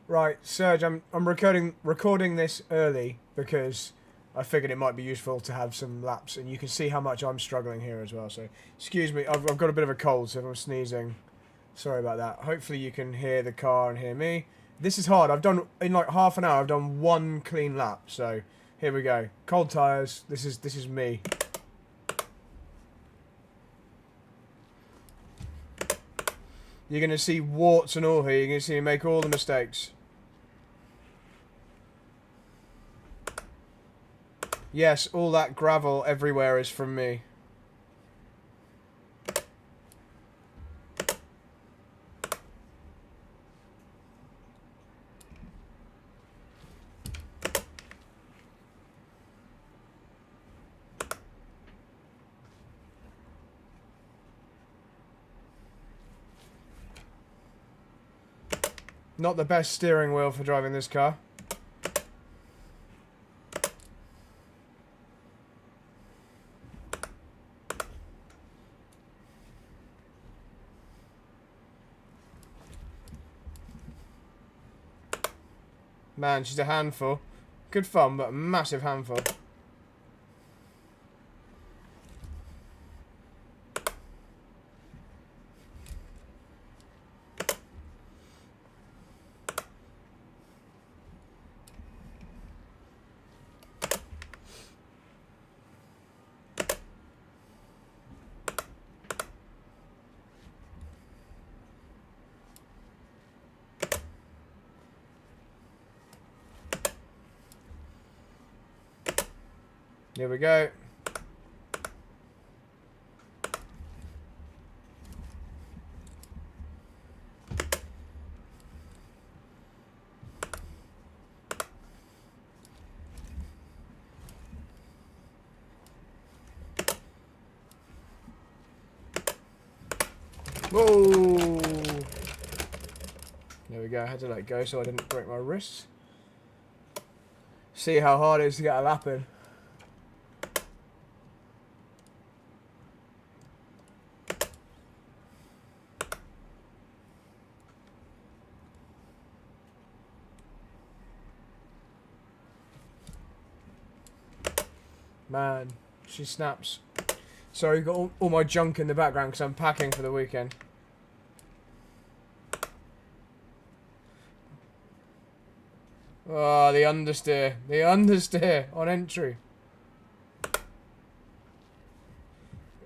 Right, Serge, I'm recording this early because I figured it might be useful to have some laps, and you can see how much I'm struggling here as well. So, excuse me, I've got a bit of a cold, so if I'm sneezing, sorry about that. Hopefully you can hear the car and hear me. This is hard. I've done in like half an hour. I've done one clean lap. So here we go. Cold tires. This is me. You're gonna see warts and all here. You're gonna see me make all the mistakes. Yes, all that gravel everywhere is from me. Not the best steering wheel for driving this car. Man, she's a handful. Good fun, but a massive handful. Here we go. Whoa! There we go. I had to let it go so I didn't break my wrists. See how hard it is to get a lap in. Man, she snaps. Sorry, got all my junk in the background because I'm packing for the weekend. Oh, the understeer. The understeer on entry.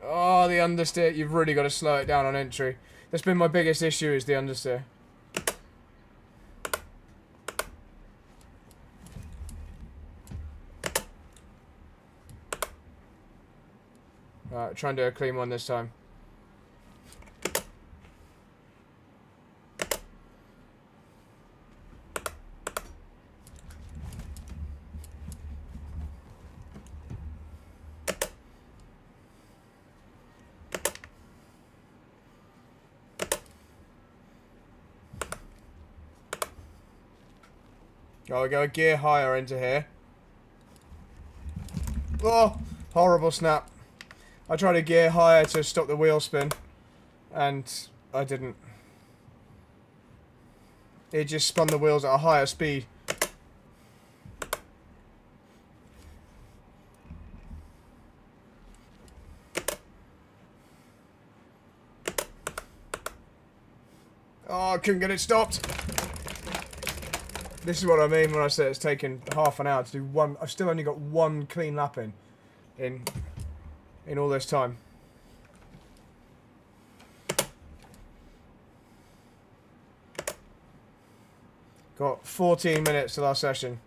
Oh, the understeer. You've really got to slow it down on entry. That's been my biggest issue is the understeer. Alright, try and do a clean one this time. Oh, we go a gear higher into here. Oh, horrible snap. I tried a gear higher to stop the wheel spin, and I didn't. It just spun the wheels at a higher speed. Oh, I couldn't get it stopped. This is what I mean when I say it's taken half an hour to do one. I've still only got one clean lap in all this time. Got 14 minutes to last session.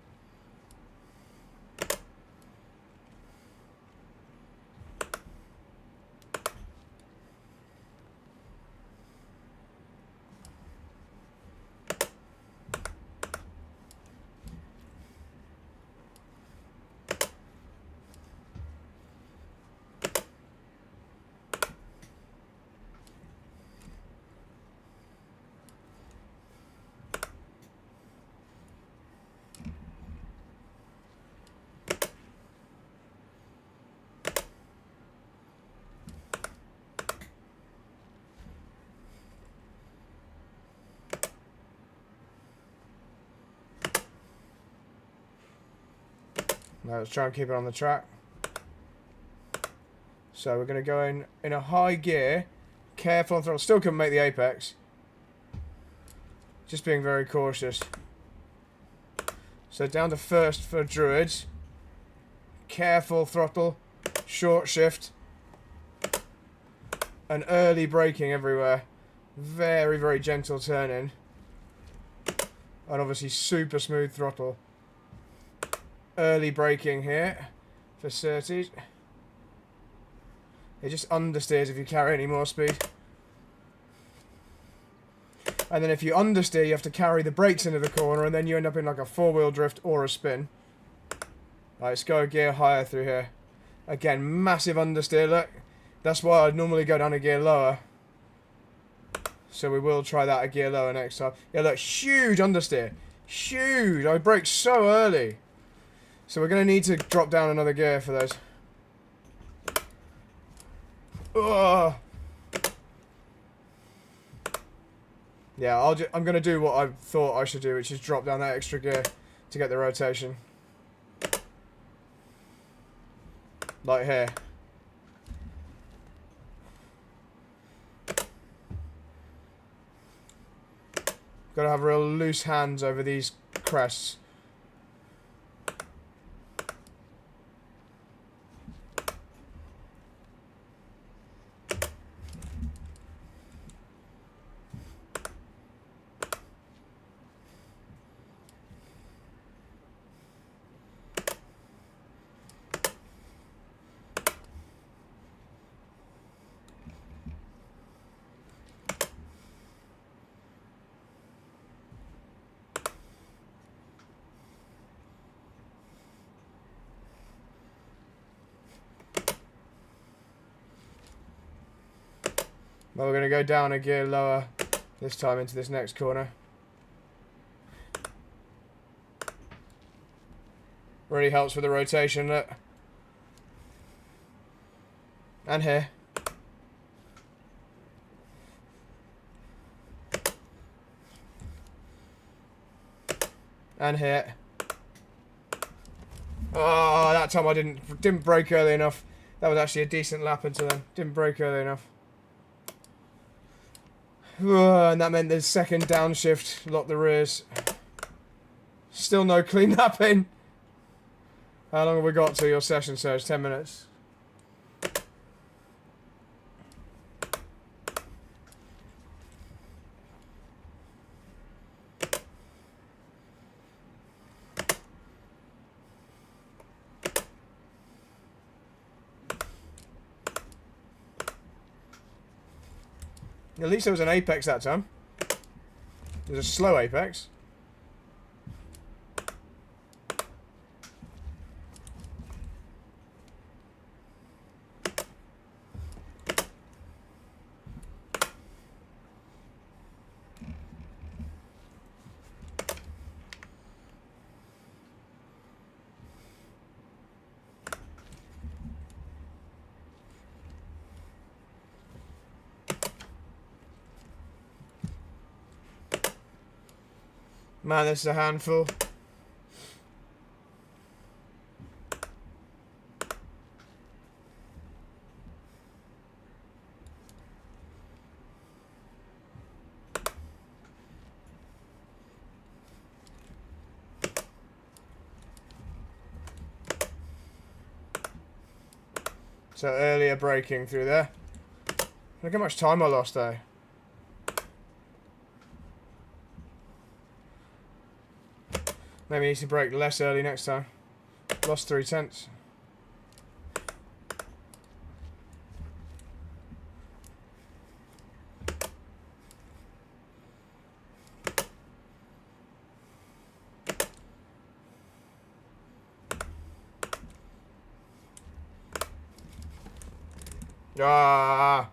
Now let's try and keep it on the track. So we're going to go in a high gear. Careful on throttle. Still couldn't make the apex. Just being very cautious. So down to first for Druids. Careful throttle. Short shift. And early braking everywhere. Very, very gentle turning. And obviously super smooth throttle. Early braking here for Serge. It just understeers if you carry any more speed. And then if you understeer, you have to carry the brakes into the corner, and then you end up in like a four-wheel drift or a spin. Right, let's go a gear higher through here. Again, massive understeer, look. That's why I'd normally go down a gear lower. So we will try that a gear lower next time. Yeah, look, huge understeer. Huge! I braked so early. So we're going to need to drop down another gear for those. Ugh. Yeah, I'm going to do what I thought I should do, which is drop down that extra gear to get the rotation. Like here. Got to have real loose hands over these crests. Well, we're going to go down a gear lower this time into this next corner. Really helps with the rotation, look. And here. And here. Oh, that time I didn't brake early enough. That was actually a decent lap into them. Didn't brake early enough. And that meant the second downshift locked the rears. Still no clean lapping. How long have we got to your session, Serge? 10 minutes. At least there was an apex that time. There's a slow apex. Man, this is a handful. So earlier braking through there. Look how much time I lost though. Maybe need to brake less early next time. Lost 3/10. Ah.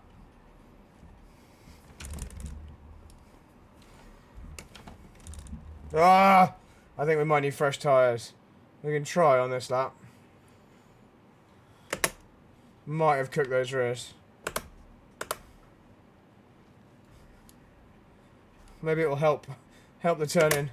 Ah. I think we might need fresh tyres. We can try on this lap. Might have cooked those rears. Maybe it will help the turn in.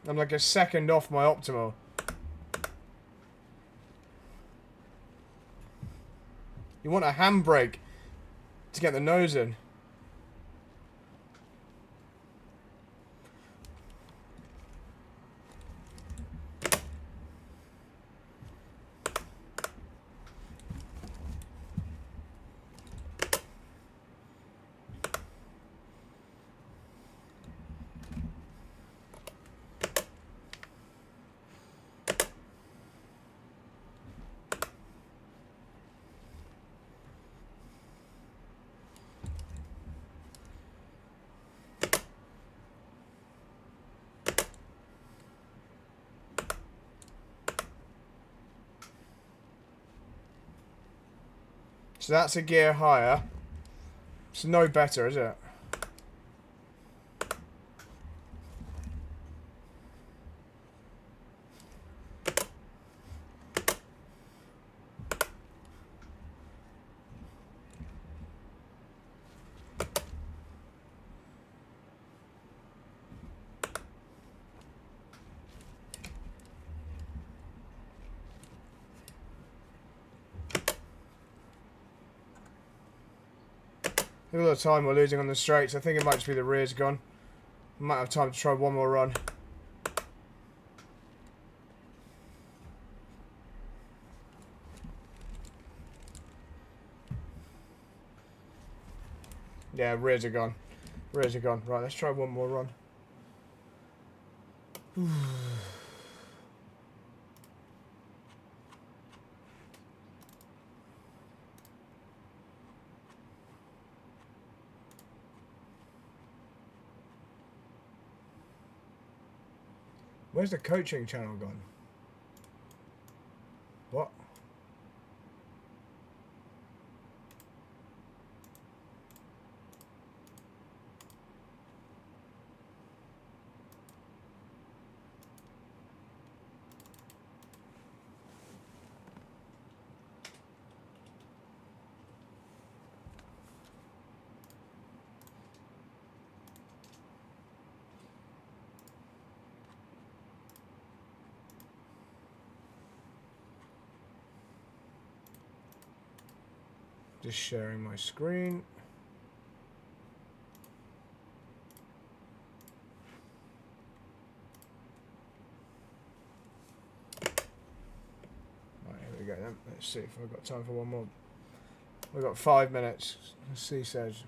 I'm like a second off my optimal. You want a handbrake to get the nose in. So that's a gear higher. It's no better, is it? Look at the time we're losing on the straights. I think it might just be the rear's gone. Might have time to try one more run. Yeah, rears are gone. Rears are gone. Right, let's try one more run. Where's the coaching channel gone? What? Just sharing my screen. Right, here we go then. Let's see if I've got time for one more. We've got 5 minutes. Let's see, Serge.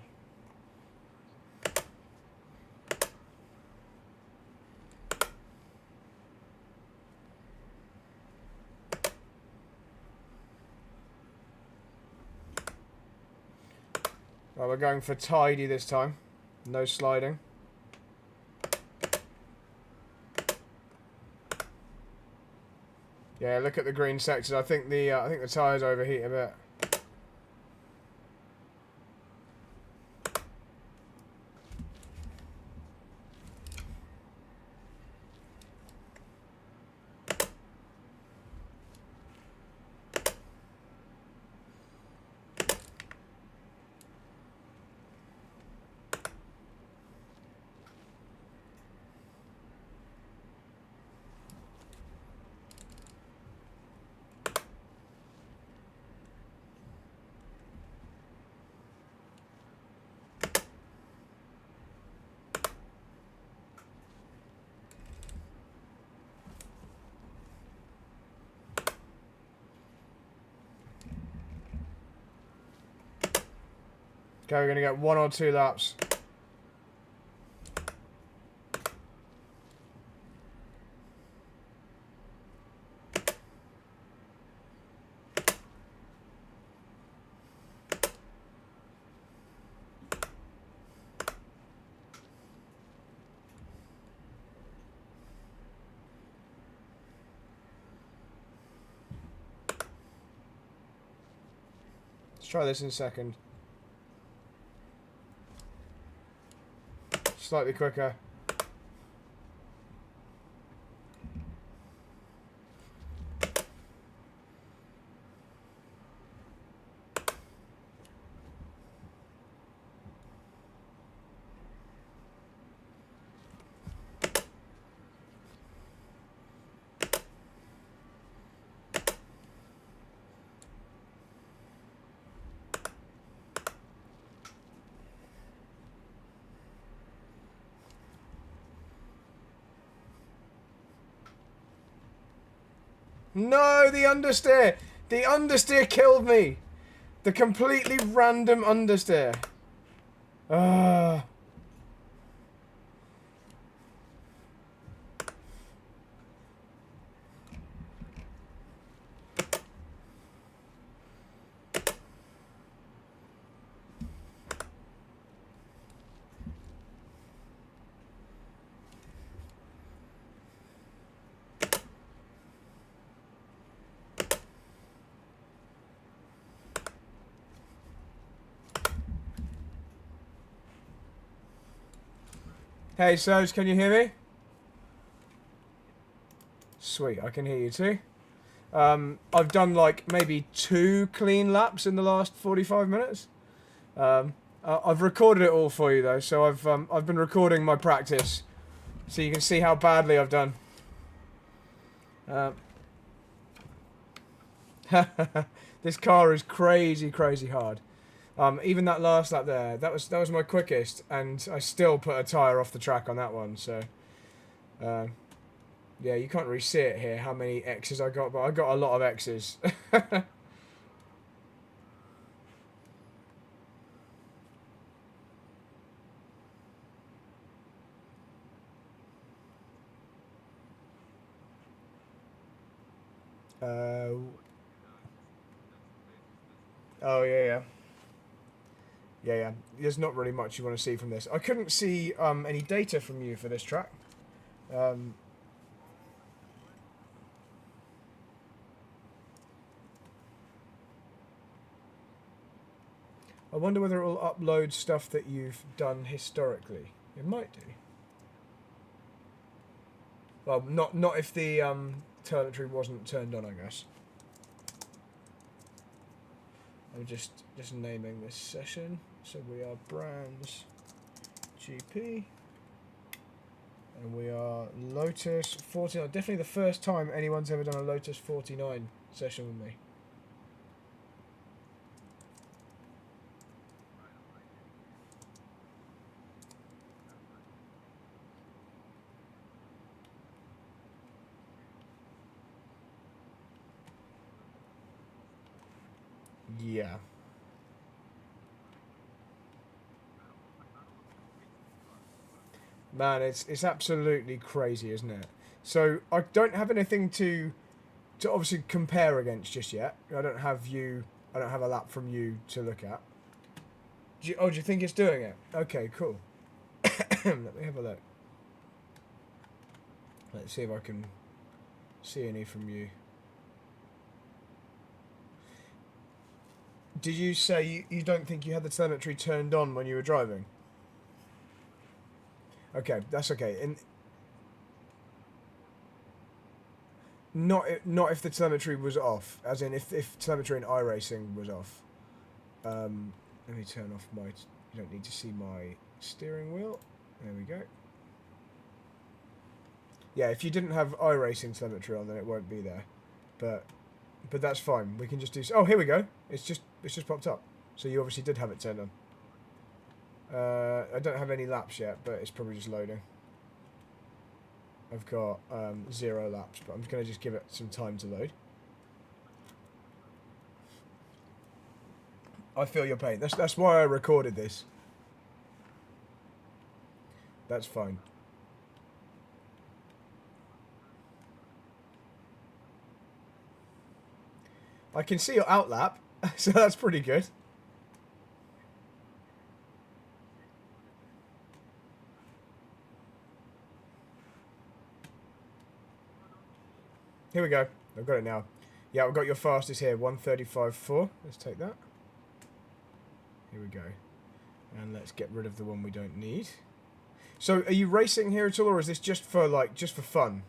Right, we're going for tidy this time. No sliding. Yeah, look at the green sectors. I think the tyres overheat a bit. Okay, we're going to get 1 or 2 laps. Let's try this in a second. Slightly quicker. No, the understeer. The understeer killed me. The completely random understeer. Ah. Hey, Serge, can you hear me? Sweet, I can hear you too. I've done like maybe 2 clean laps in the last 45 minutes. I've recorded it all for you though, so I've been recording my practice, so you can see how badly I've done. This car is crazy, crazy hard. Even that last lap there, that was my quickest, and I still put a tyre off the track on that one. So, yeah, you can't really see it here how many X's I got, but I got a lot of X's. Oh yeah. Yeah. There's not really much you want to see from this. I couldn't see any data from you for this track. I wonder whether it will upload stuff that you've done historically. It might do. Well, not if the telemetry wasn't turned on, I guess. I'm just naming this session. So we are Brands GP. And we are Lotus 49. Definitely the first time anyone's ever done a Lotus 49 session with me. Yeah. Man, it's absolutely crazy, isn't it? So I don't have anything to obviously compare against just yet. I don't have a lap from you to look at. Do you think it's doing it? Okay, cool. Let me have a look. Let's see if I can see any from you. Did you say you don't think you had the telemetry turned on when you were driving? Okay, that's okay. And not if the telemetry was off, as in if telemetry in iRacing was off. Let me turn off my. You don't need to see my steering wheel. There we go. Yeah, if you didn't have iRacing telemetry on, then it won't be there. But that's fine. We can just do. Oh, here we go. It's just popped up. So you obviously did have it turned on. I don't have any laps yet, but it's probably just loading. I've got 0 laps, but I'm going to just give it some time to load. I feel your pain. That's why I recorded this. That's fine. I can see your outlap, so that's pretty good. Here we go. I've got it now. Yeah, I've got your fastest here, 1:35.4. Let's take that. Here we go. And let's get rid of the one we don't need. So, are you racing here at all, or is this just for fun?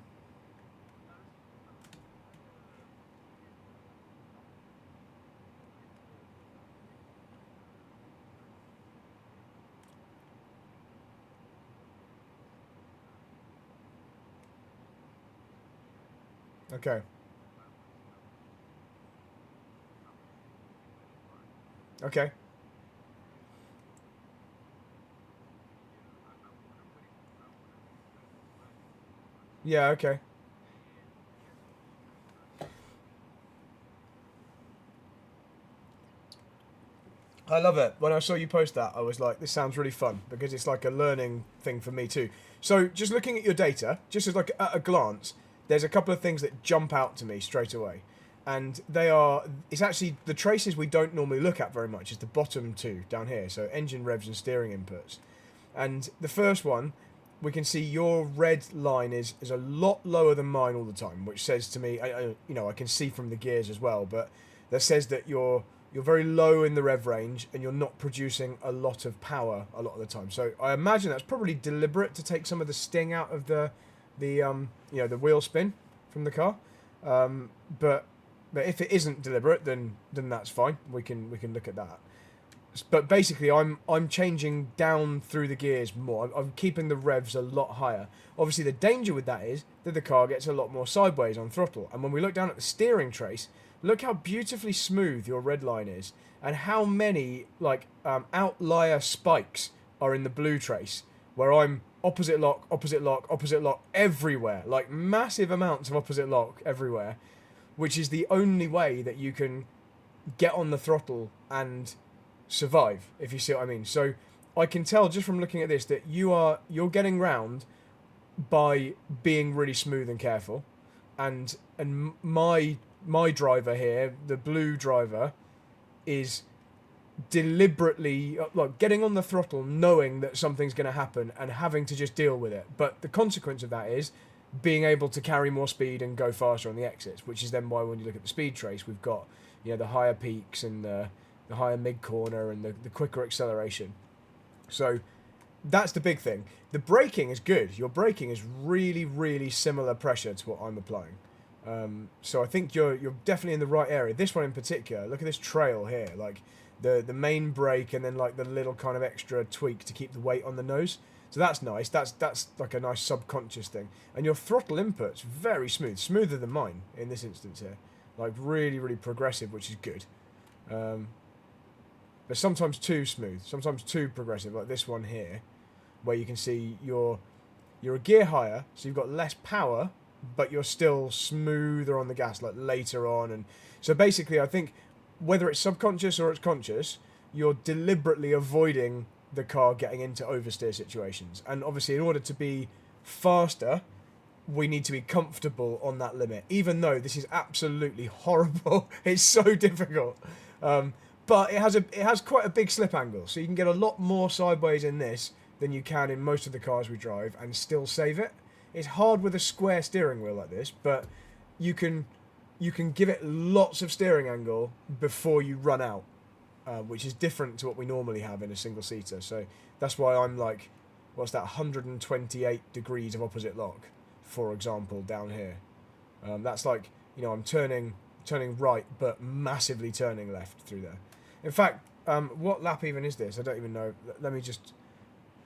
Okay. Okay. Yeah, okay. I love it. When I saw you post that, I was like, this sounds really fun because it's like a learning thing for me too. So just looking at your data, just as like at a glance, there's a couple of things that jump out to me straight away. And it's actually the traces we don't normally look at very much is the bottom two down here. So engine revs and steering inputs. And the first one, we can see your red line is a lot lower than mine all the time, which says to me, I can see from the gears as well, but that says that you're very low in the rev range and you're not producing a lot of power a lot of the time. So I imagine that's probably deliberate to take some of the sting out of the wheel spin from the car. But if it isn't deliberate, then that's fine. We can look at that. But basically, I'm changing down through the gears more. I'm keeping the revs a lot higher. Obviously, the danger with that is that the car gets a lot more sideways on throttle. And when we look down at the steering trace, look how beautifully smooth your red line is, and how many outlier spikes are in the blue trace, where I'm opposite lock, opposite lock, opposite lock everywhere, like massive amounts of opposite lock everywhere, which is the only way that you can get on the throttle and survive, if you see what I mean. So I can tell just from looking at this that you're getting round by being really smooth and careful, and my driver here, the blue driver, is deliberately like getting on the throttle knowing that something's going to happen and having to just deal with it. But the consequence of that is being able to carry more speed and go faster on the exits, which is then why when you look at the speed trace, we've got the higher peaks and the higher mid corner and the quicker acceleration. So that's the big thing. The braking is good. Your braking is really, really similar pressure to what I'm applying. So I think you're definitely in the right area. This one in particular, look at this trail here, like the main brake and then like the little kind of extra tweak to keep the weight on the nose. So that's nice. That's like a nice subconscious thing. And your throttle input's very smooth, smoother than mine in this instance here. Like really, really progressive, which is good. But sometimes too smooth, sometimes too progressive, like this one here, where you can see you're a gear higher, so you've got less power, but you're still smoother on the gas, like later on. And so basically, I think whether it's subconscious or it's conscious, you're deliberately avoiding the car getting into oversteer situations. And obviously, in order to be faster, we need to be comfortable on that limit, even though this is absolutely horrible. It's so difficult. But it has quite a big slip angle, so you can get a lot more sideways in this than you can in most of the cars we drive and still save it. It's hard with a square steering wheel like this, but you can give it lots of steering angle before you run out, which is different to what we normally have in a single-seater. So that's why I'm like, what's that, 128 degrees of opposite lock, for example, down here. That's like, I'm turning right, but massively turning left through there. In fact, what lap even is this? I don't even know. Let me just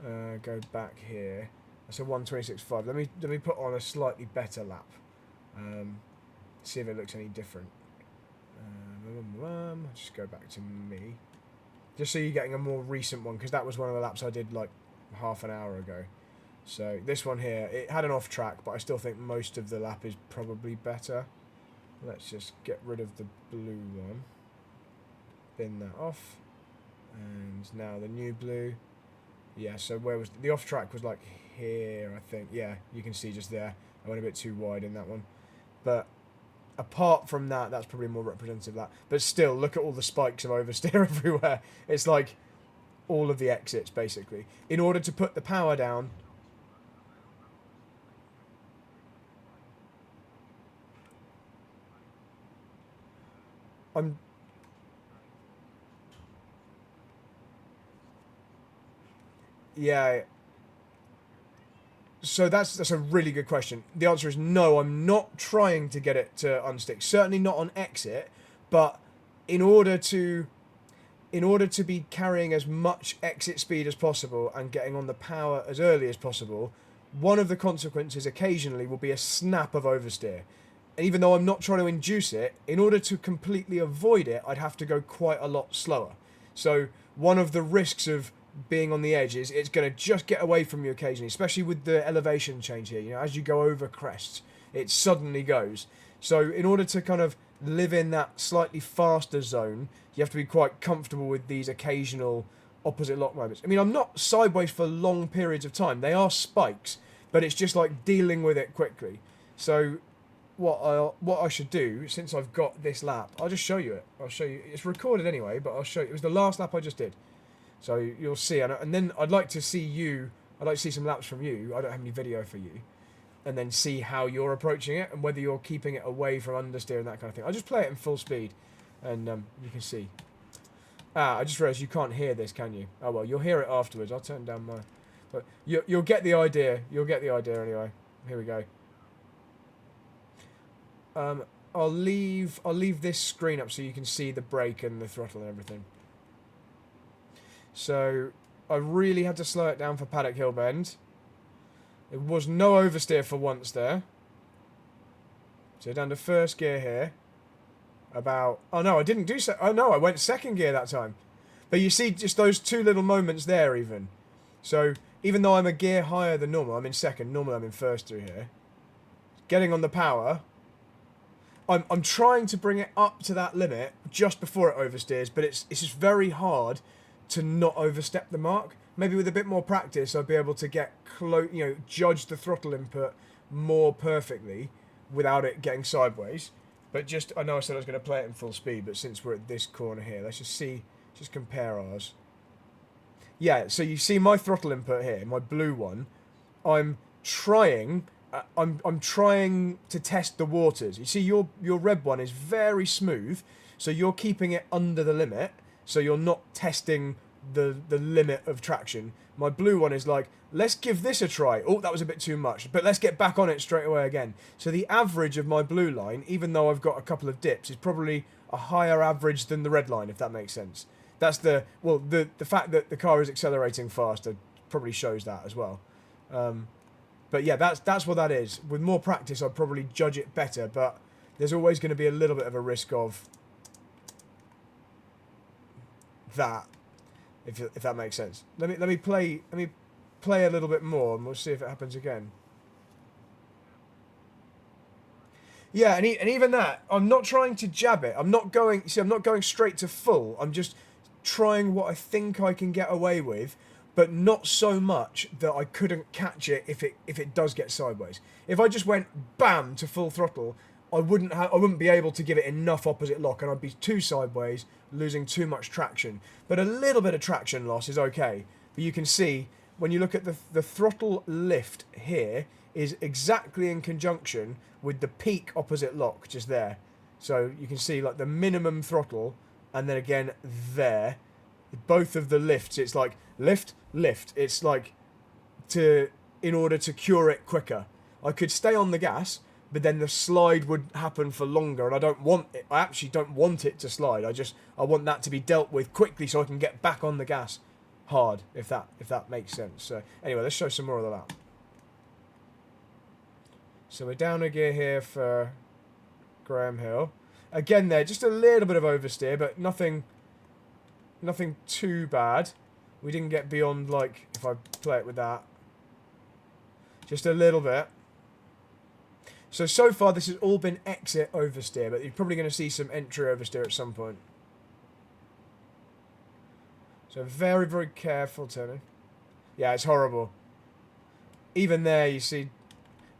go back here. That's a 126.5. Let me put on a slightly better lap. See if it looks any different. I'll just go back to me. Just so you're getting a more recent one, because that was one of the laps I did like half an hour ago. So this one here, it had an off track, but I still think most of the lap is probably better. Let's just get rid of the blue one. Bin that off. And now the new blue. Yeah, so where was the off track was like here, I think. Yeah, you can see just there. I went a bit too wide in that one. But apart from that, that's probably more representative of that. But still, look at all the spikes of oversteer everywhere. It's like all of the exits, basically. In order to put the power down, yeah. So that's a really good question. The answer is no, I'm not trying to get it to unstick. Certainly not on exit, but in order to be carrying as much exit speed as possible and getting on the power as early as possible, one of the consequences occasionally will be a snap of oversteer. And even though I'm not trying to induce it, in order to completely avoid it, I'd have to go quite a lot slower. So one of the risks of being on the edge is it's going to just get away from you occasionally, especially with the elevation change here. As you go over crests, it suddenly goes. So in order to kind of live in that slightly faster zone, you have to be quite comfortable with these occasional opposite lock moments. I mean, I'm not sideways for long periods of time. They are spikes, but it's just like dealing with it quickly. So what I should do, since I've got this lap, I'll just show you it. I'll show you. It's recorded anyway, but I'll show you. It was the last lap I just did. So you'll see. And then I'd like to see you. I'd like to see some laps from you. I don't have any video for you. And then see how you're approaching it and whether you're keeping it away from understeer and that kind of thing. I'll just play it in full speed and you can see. I just realised you can't hear this, can you? Oh well, you'll hear it afterwards. I'll turn down my... But you'll get the idea. You'll get the idea anyway. Here we go. I'll leave this screen up so you can see the brake and the throttle and everything. So I really had to slow it down for Paddock Hill Bend. There was no oversteer for once there. So down to first gear here. Oh no, I didn't do so. Oh no, I went second gear that time. But you see just those two little moments there even. So even though I'm a gear higher than normal, I'm in second. Normally I'm in first through here. Getting on the power. I'm trying to bring it up to that limit just before it oversteers, but it's just very hard to not overstep the mark. Maybe with a bit more practice, I'd be able to get close, judge the throttle input more perfectly without it getting sideways. But just, I know I said I was going to play it in full speed, but since we're at this corner here, let's just compare ours. Yeah, so you see my throttle input here, my blue one. I'm trying to test the waters. You see, your red one is very smooth, so you're keeping it under the limit, so you're not testing the limit of traction. My blue one is like, let's give this a try. Oh, that was a bit too much, but let's get back on it straight away again. So the average of my blue line, even though I've got a couple of dips, is probably a higher average than the red line, if that makes sense. That's the fact that the car is accelerating faster probably shows that as well. But yeah, that's what that is. With more practice, I'd probably judge it better, but there's always going to be a little bit of a risk of that, if that makes sense. Let me play a little bit more, and we'll see if it happens again. Yeah, and even that, I'm not trying to jab it. I'm not going straight to full. I'm just trying what I think I can get away with, but not so much that I couldn't catch it if it does get sideways. If I just went bam to full throttle, I wouldn't be able to give it enough opposite lock, and I'd be too sideways, losing too much traction. But a little bit of traction loss is okay. But you can see when you look at the throttle lift here is exactly in conjunction with the peak opposite lock just there. So you can see like the minimum throttle, and then again there, both of the lifts. It's like lift, lift. It's like in order to cure it quicker. I could stay on the gas, but then the slide would happen for longer, and I don't want it. I actually don't want it to slide. I want that to be dealt with quickly so I can get back on the gas hard, if that makes sense. So anyway, let's show some more of the lap. So we're down a gear here for Graham Hill. Again there, just a little bit of oversteer, but nothing too bad. We didn't get beyond, like, if I play it with that, just a little bit. So far this has all been exit oversteer, but you're probably going to see some entry oversteer at some point. So very, very careful turning. Yeah, it's horrible. Even there, you see,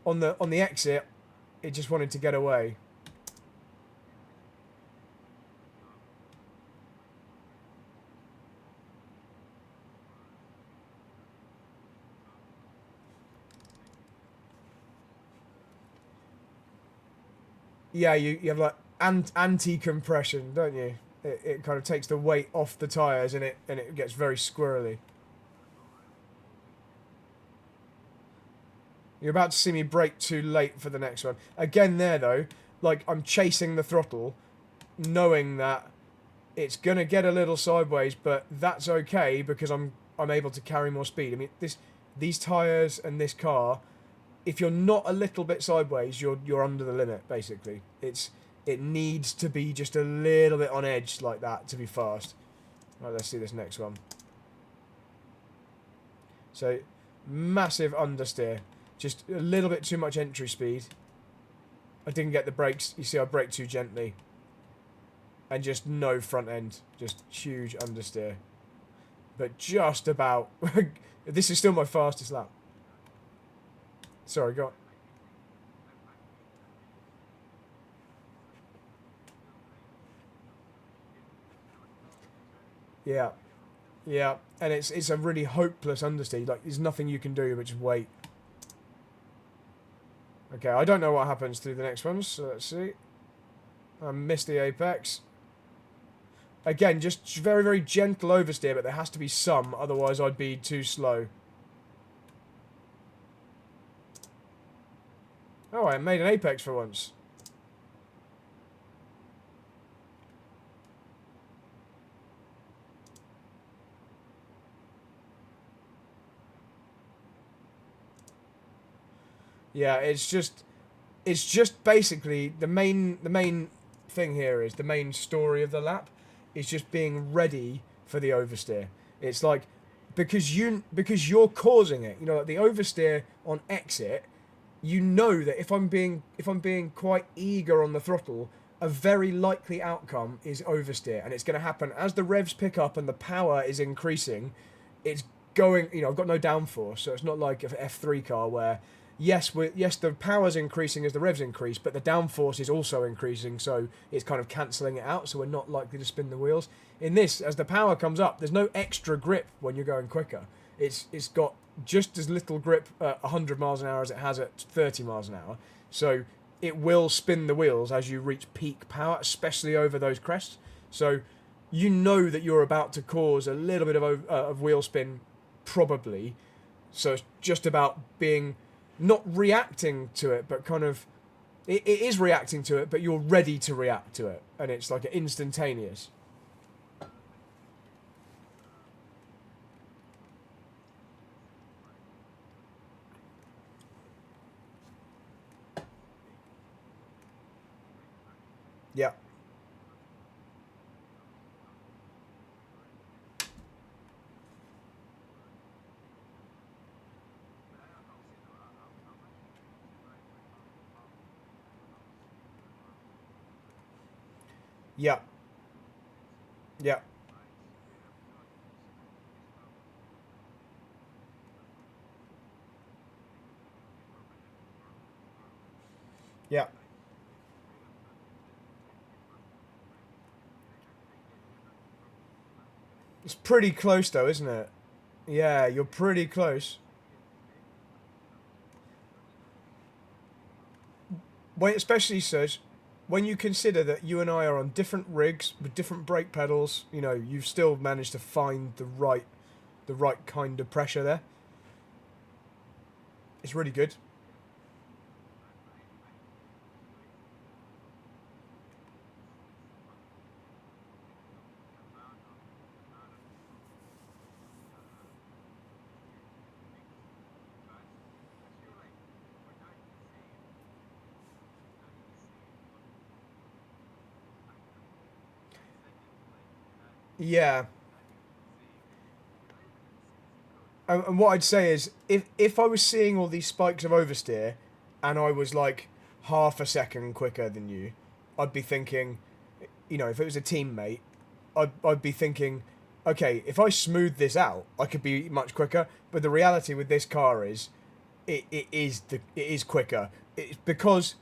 on the exit, it just wanted to get away. Yeah, you have like anti-compression, don't you? It kind of takes the weight off the tyres, and it gets very squirrely. You're about to see me brake too late for the next one. Again there though, like I'm chasing the throttle, knowing that it's gonna get a little sideways, but that's okay because I'm able to carry more speed. I mean, these tyres and this car, if you're not a little bit sideways, you're under the limit, basically. It needs to be just a little bit on edge like that to be fast. Right, let's see this next one. So, massive understeer. Just a little bit too much entry speed. I didn't get the brakes. You see, I braked too gently. and just no front end, just huge understeer. But just about. This is still my fastest lap. Sorry, go on. Yeah, yeah, and it's a really hopeless understeer. Like, there's nothing you can do but just wait. Okay, I don't know what happens through the next ones, so let's see. I missed the apex. Again, just very, very gentle oversteer, but there has to be some, otherwise I'd be too slow. Oh, I made an apex for once. Yeah, it's just basically the main thing here is the main story of the lap is just being ready for the oversteer. It's like because you're causing it. You know, like the oversteer on exit, you know that if I'm being quite eager on the throttle, a very likely outcome is oversteer, and it's going to happen as the revs pick up and the power is increasing. It's going, you know, I've got no downforce, so it's not like an F3 car where yes, the power's increasing as the revs increase, but the downforce is also increasing, so it's kind of cancelling it out, so we're not likely to spin the wheels. In this, as the power comes up, there's no extra grip when you're going quicker. It's got just as little grip at 100 miles an hour as it has at 30 miles an hour, so it will spin the wheels as you reach peak power, especially over those crests. So you know that you're about to cause a little bit of wheel spin, probably. So it's just about being not reacting to it, but kind of it is reacting to it, but you're ready to react to it, and it's like instantaneous. Yeah, yeah, yeah, yeah. It's pretty close though, isn't it? Yeah, you're pretty close. When, especially Serge, when you consider that you and I are on different rigs with different brake pedals, you know, you've still managed to find the right kind of pressure there. It's really good. Yeah. And what I'd say is, if I was seeing all these spikes of oversteer, and I was like half a second quicker than you, I'd be thinking, you know, if it was a teammate, I'd be thinking, okay, if I smooth this out, I could be much quicker. But the reality with this car is, it is quicker. It's because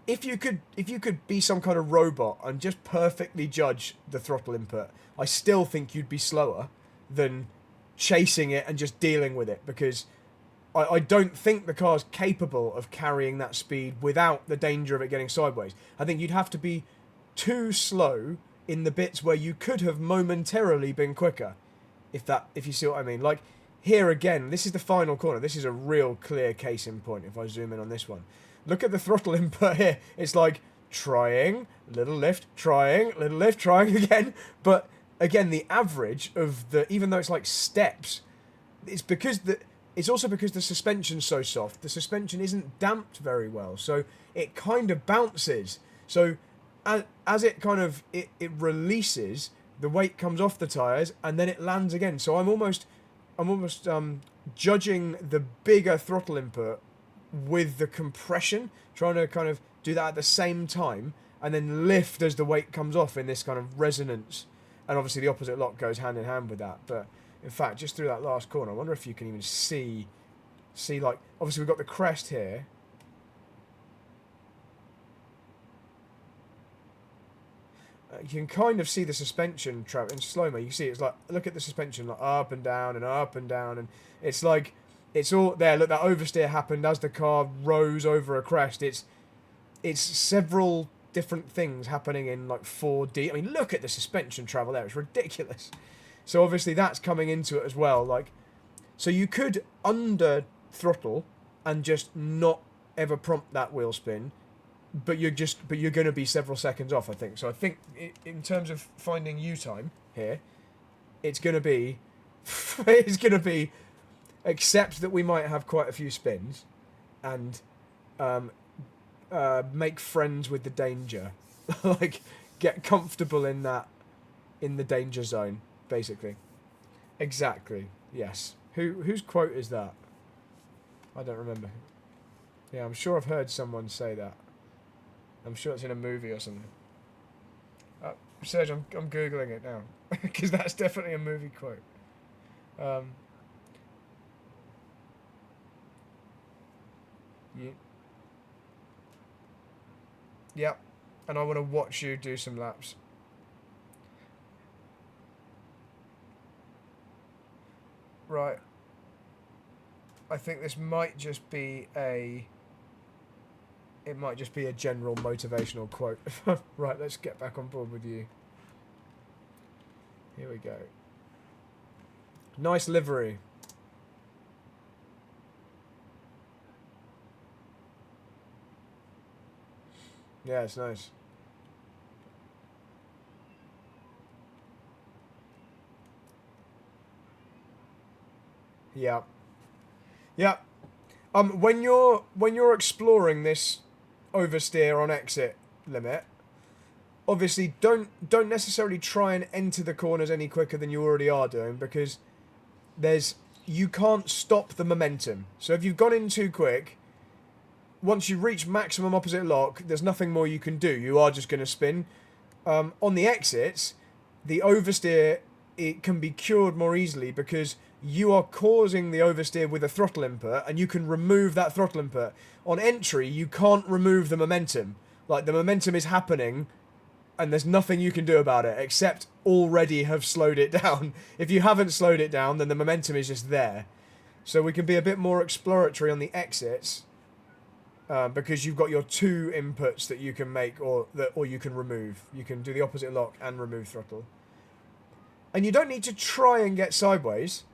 if you could be some kind of robot and just perfectly judge the throttle input, I still think you'd be slower than chasing it and just dealing with it, because I don't think the car's capable of carrying that speed without the danger of it getting sideways. I think you'd have to be too slow in the bits where you could have momentarily been quicker, if you see what I mean. Like here again, this is the final corner. This is a real clear case in point if I zoom in on this one. Look at the throttle input here. It's like trying, little lift, trying, little lift, trying again. But again, the average of the, even though it's like steps, it's because it's also because the suspension's so soft. The suspension isn't damped very well, so it kind of bounces. So as it kind of it releases, the weight comes off the tires and then it lands again. So I'm almost judging the bigger throttle input with the compression, trying to kind of do that at the same time, and then lift as the weight comes off in this kind of resonance. And obviously the opposite lock goes hand in hand with that. But in fact, just through that last corner, I wonder if you can even see like, obviously we've got the crest here. You can kind of see the suspension travel in slow-mo. You can see it's like, look at the suspension, like up and down and up and down, and it's like, it's all there. Look, that oversteer happened as the car rose over a crest. It's several different things happening in like 4D. I mean, look at the suspension travel there. It's ridiculous. So obviously that's coming into it as well. Like, so you could under throttle and just not ever prompt that wheel spin. But you're going to be several seconds off, I think. So I think in terms of finding U time here, it's going to be, except that we might have quite a few spins, and make friends with the danger, like get comfortable in the danger zone, basically. Exactly. Yes. Whose quote is that? I don't remember. Yeah, I'm sure I've heard someone say that. I'm sure it's in a movie or something. Serge, I'm Googling it now. Because that's definitely a movie quote. Yeah. Yep. And I want to watch you do some laps. Right. I think this might just be a... It might just be a general motivational quote. Right, let's get back on board with you. Here we go. Nice livery. Yeah, it's nice. Yeah. Yeah. When you're exploring this oversteer on exit limit, obviously don't necessarily try and enter the corners any quicker than you already are doing, because you can't stop the momentum. So if you've gone in too quick, once you reach maximum opposite lock, there's nothing more you can do. You are just going to spin. On the exits, the oversteer, it can be cured more easily because you are causing the oversteer with a throttle input, and you can remove that throttle input. On entry, you can't remove the momentum. Like, the momentum is happening, and there's nothing you can do about it, except already have slowed it down. If you haven't slowed it down, then the momentum is just there. So we can be a bit more exploratory on the exits, because you've got your two inputs that you can make, or you can remove. You can do the opposite lock and remove throttle. And you don't need to try and get sideways,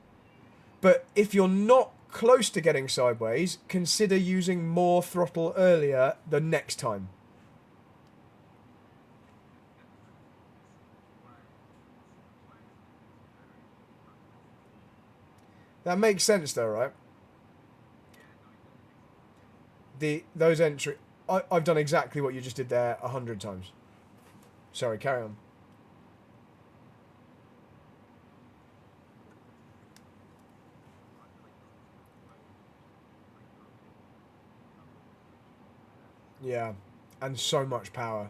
but if you're not close to getting sideways, consider using more throttle earlier the next time. That makes sense though, right? Those entry... I've done exactly what you just did there 100 times. Sorry, carry on. Yeah, and so much power.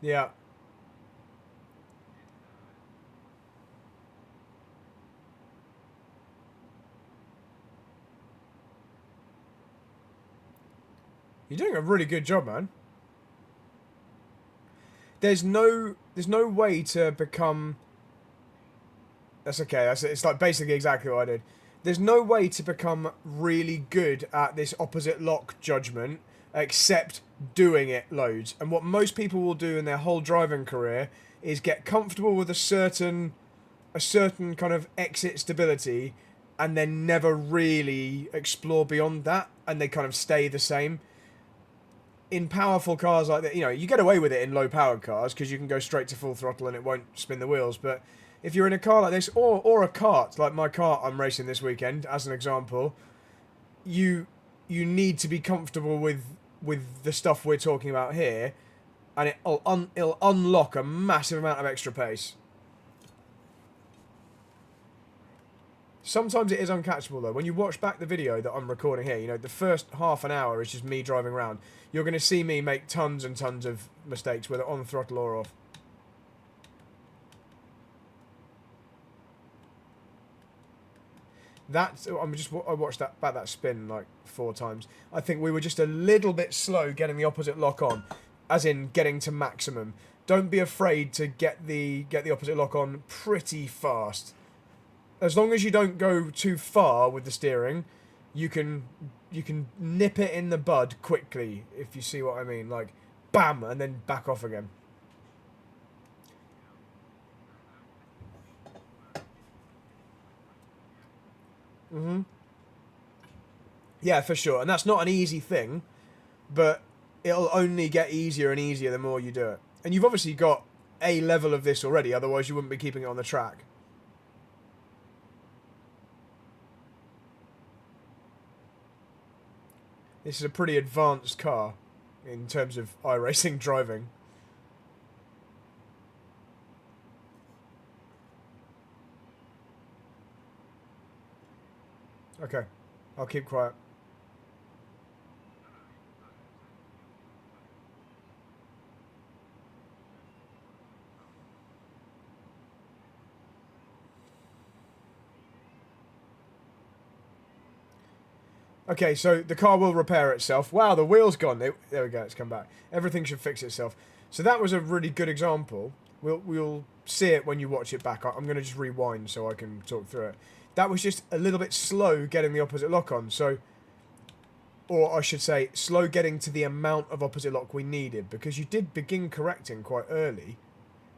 Yeah. You're doing a really good job, man. There's no way to become... That's okay. It's like basically exactly what I did. There's no way to become really good at this opposite lock judgment except doing it loads. And what most people will do in their whole driving career is get comfortable with a certain kind of exit stability, and then never really explore beyond that, and they kind of stay the same. In powerful cars like that, you get away with it in low-powered cars because you can go straight to full throttle and it won't spin the wheels. But if you're in a car like this, or a kart, like my kart I'm racing this weekend, as an example, you you need to be comfortable with the stuff we're talking about here, and it'll unlock a massive amount of extra pace. Sometimes it is uncatchable though. When you watch back the video that I'm recording here, you know, the first half an hour is just me driving around. You're going to see me make tons and tons of mistakes, whether on throttle or off. I watched that spin like 4 times. I think we were just a little bit slow getting the opposite lock on, as in getting to maximum. Don't be afraid to get the opposite lock on pretty fast. As long as you don't go too far with the steering, you can nip it in the bud quickly, if you see what I mean. Like, bam, and then back off again. Yeah, for sure. And that's not an easy thing, but it'll only get easier and easier the more you do it. And you've obviously got a level of this already, otherwise you wouldn't be keeping it on the track. This is a pretty advanced car in terms of iRacing driving. Okay, I'll keep quiet. Okay, so the car will repair itself. Wow, the wheel's gone. There we go, it's come back. Everything should fix itself. So that was a really good example. We'll see it when you watch it back. I'm going to just rewind so I can talk through it. That was just a little bit slow getting the opposite lock on. So, or I should say, slow getting to the amount of opposite lock we needed. Because you did begin correcting quite early.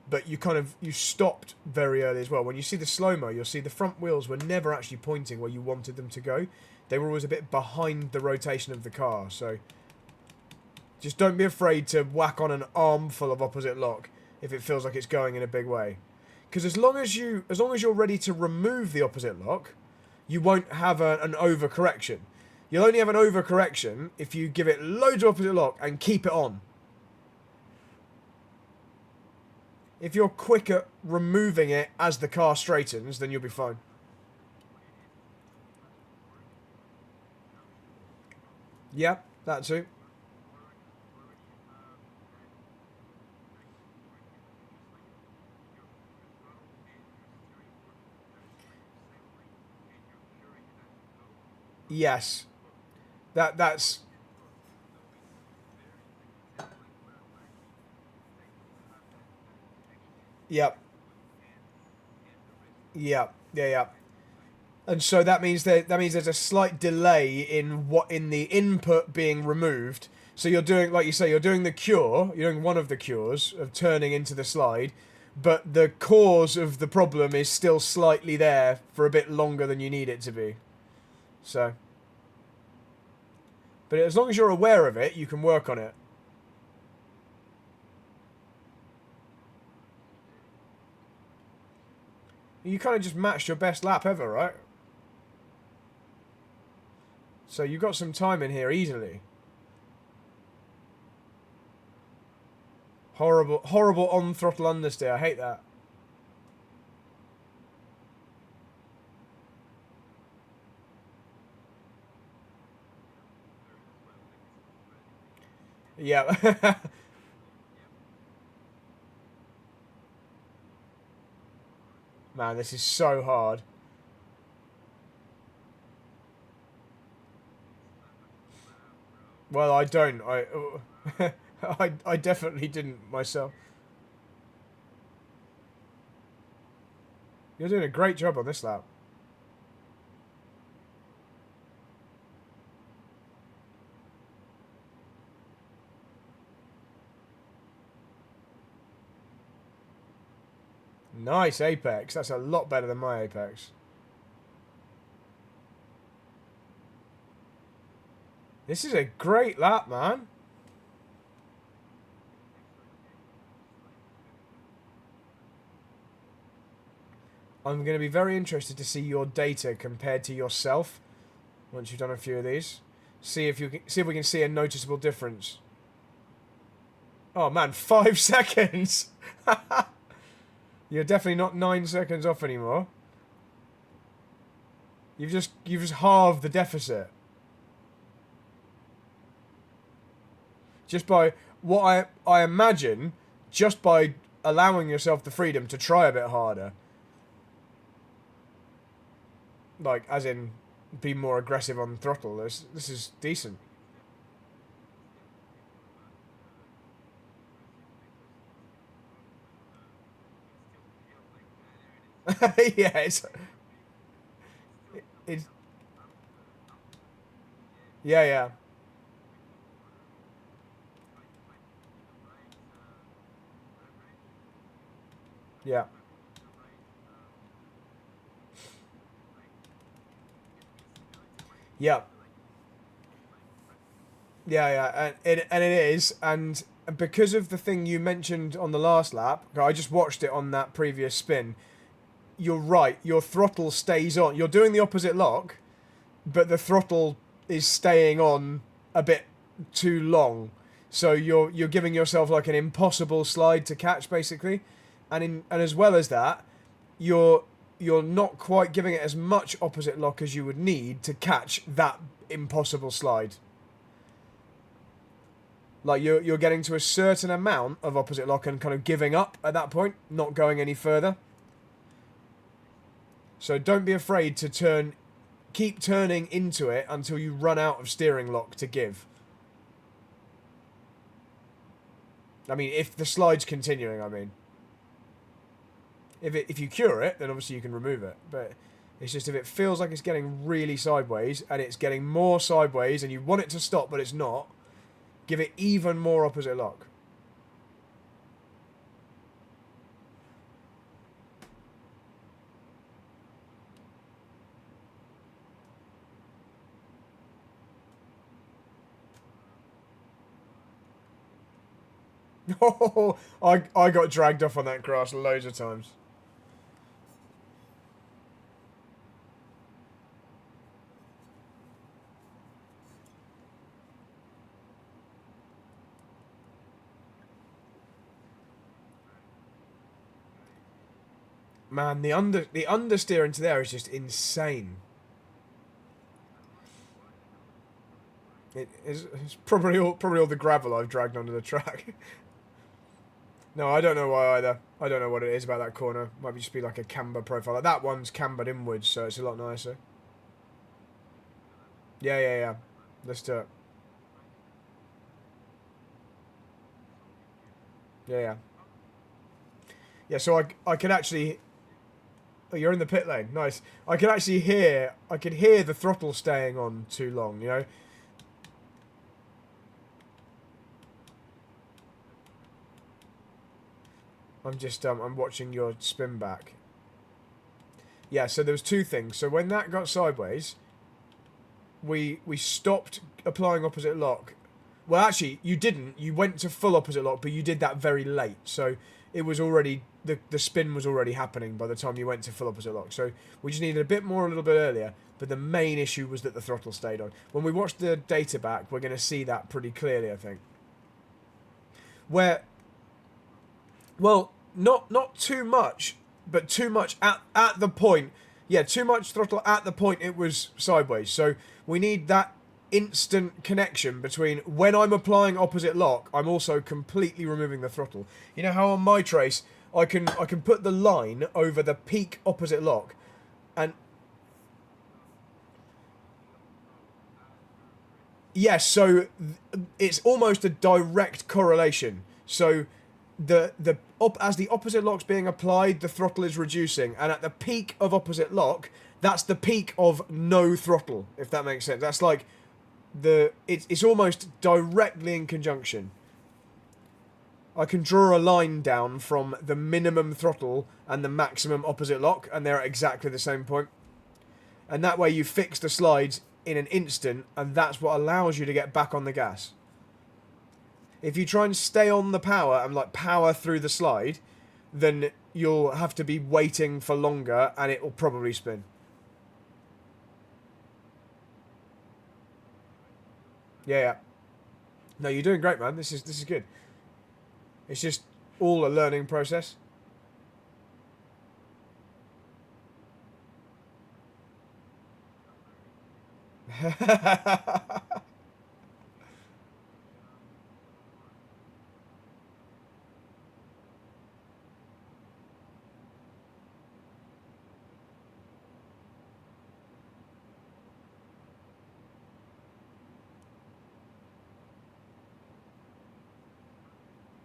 But you stopped very early as well. When you see the slow-mo, you'll see the front wheels were never actually pointing where you wanted them to go. They were always a bit behind the rotation of the car. So just don't be afraid to whack on an armful of opposite lock if it feels like it's going in a big way. Because as long as you're ready to remove the opposite lock, you won't have an overcorrection. You'll only have an overcorrection if you give it loads of opposite lock and keep it on. If you're quick at removing it as the car straightens, then you'll be fine. Yeah, that too. Yes. That's yep. Yep. Yeah. And so that means there's a slight delay in the input being removed. So you're doing, like you say, you're doing the cure, you're doing one of the cures of turning into the slide, but the cause of the problem is still slightly there for a bit longer than you need it to be. So, but as long as you're aware of it, you can work on it. You kind of just matched your best lap ever, right? So you got some time in here easily. Horrible on throttle understeer. I hate that. Yeah. Man, this is so hard. Well, I don't. I definitely didn't myself. You're doing a great job on this lap. Nice apex. That's a lot better than my apex. This is a great lap, man. I'm going to be very interested to see your data compared to yourself once you've done a few of these. See if we can see a noticeable difference. Oh man, 5 seconds. You're definitely not 9 seconds off anymore. You've just halved the deficit. Just by what I imagine, just by allowing yourself the freedom to try a bit harder. Like, as in, be more aggressive on throttle. This is decent. Yeah, it's yeah. Yeah. Yeah. Yeah, and it is, and because of the thing you mentioned on the last lap, I just watched it on that previous spin. You're right. Your throttle stays on. You're doing the opposite lock, but the throttle is staying on a bit too long. So you're giving yourself like an impossible slide to catch, basically, and as well as that, you're you're not quite giving it as much opposite lock as you would need to catch that impossible slide. Like you're getting to a certain amount of opposite lock and kind of giving up at that point, not going any further. So don't be afraid to keep turning into it until you run out of steering lock to give. I mean, if the slide's continuing, I mean. If you cure it, then obviously you can remove it. But it's just if it feels like it's getting really sideways and it's getting more sideways and you want it to stop but it's not, give it even more opposite lock. Oh, I got dragged off on that grass loads of times. Man, the understeer into there is just insane. It's probably all the gravel I've dragged onto the track. No, I don't know why either. I don't know what it is about that corner. Might just be like a camber profile. Like that one's cambered inwards, so it's a lot nicer. Yeah. Let's do it. Yeah. Yeah, so I could actually... Oh, you're in the pit lane. Nice. I could actually hear... I could hear the throttle staying on too long, you know? I'm watching your spin back. Yeah, so there was two things. So when that got sideways, we stopped applying opposite lock. Well, actually, you didn't. You went to full opposite lock, but you did that very late. So it was already... The spin was already happening by the time you went to full opposite lock. So we just needed a bit more a little bit earlier. But the main issue was that the throttle stayed on. When we watch the data back, we're going to see that pretty clearly, I think. Where... Well, not too much, but too much at the point. Yeah, too much throttle at the point it was sideways. So we need that instant connection between when I'm applying opposite lock, I'm also completely removing the throttle. You know how on my trace I can put the line over the peak opposite lock, and yes, so it's almost a direct correlation. So as the opposite lock's being applied, the throttle is reducing, and at the peak of opposite lock, that's the peak of no throttle, if that makes sense. That's like it's almost directly in conjunction. I can draw a line down from the minimum throttle and the maximum opposite lock, and they're at exactly the same point. And that way you fix the slides in an instant, and that's what allows you to get back on the gas. If you try and stay on the power and like power through the slide, then you'll have to be waiting for longer and it will probably spin. Yeah, yeah. No, you're doing great, man. This is good. It's just all a learning process.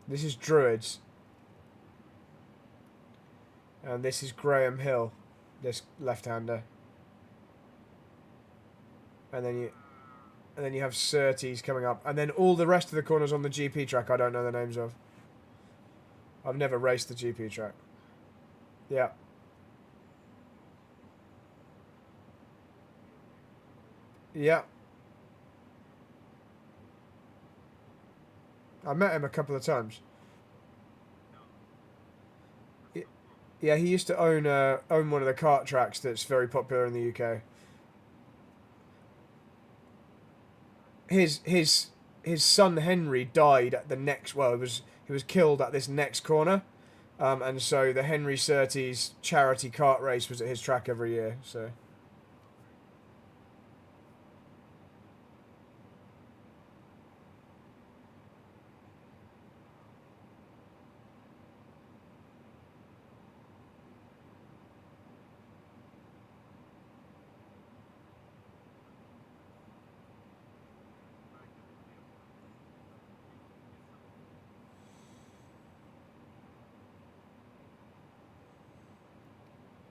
This is Druids, and this is Graham Hill, this left-hander, and then you have Surtees coming up, and then all the rest of the corners on the GP track I don't know the names of. I've never raced the GP track. Yeah. Yeah. I met him a couple of times. Yeah, he used to own one of the kart tracks that's very popular in the UK. His son Henry died at the next. Well, he was killed at this next corner, and so the Henry Surtees charity kart race was at his track every year. So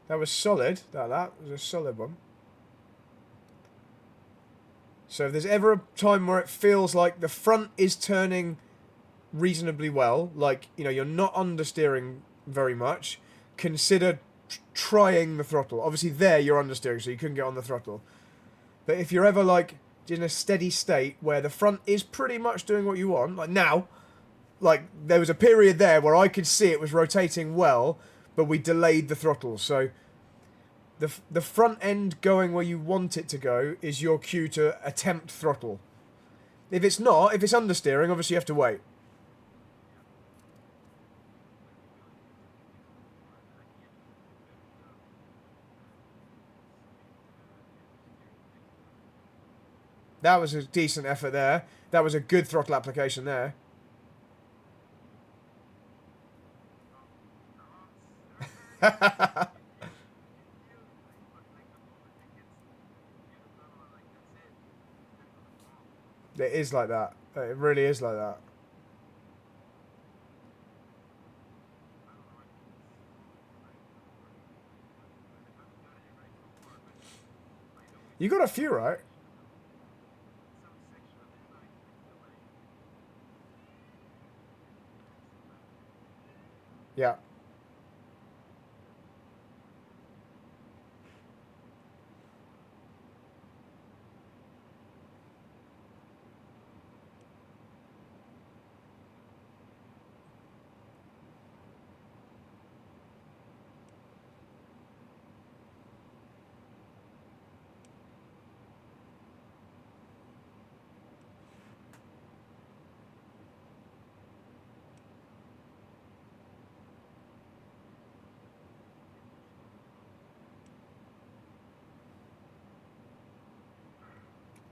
that was solid. That was a solid one. So if there's ever a time where it feels like the front is turning reasonably well, like, you know, you're not understeering very much, consider trying the throttle. Obviously there you're understeering, so you couldn't get on the throttle. But if you're ever like in a steady state where the front is pretty much doing what you want, like now, like there was a period there where I could see it was rotating well, but we delayed the throttle. So the front end going where you want it to go is your cue to attempt throttle. If it's not, if it's understeering, obviously you have to wait. That was a decent effort there. That was a good throttle application there. It is like that. It really is like that. You got a few right. Yeah.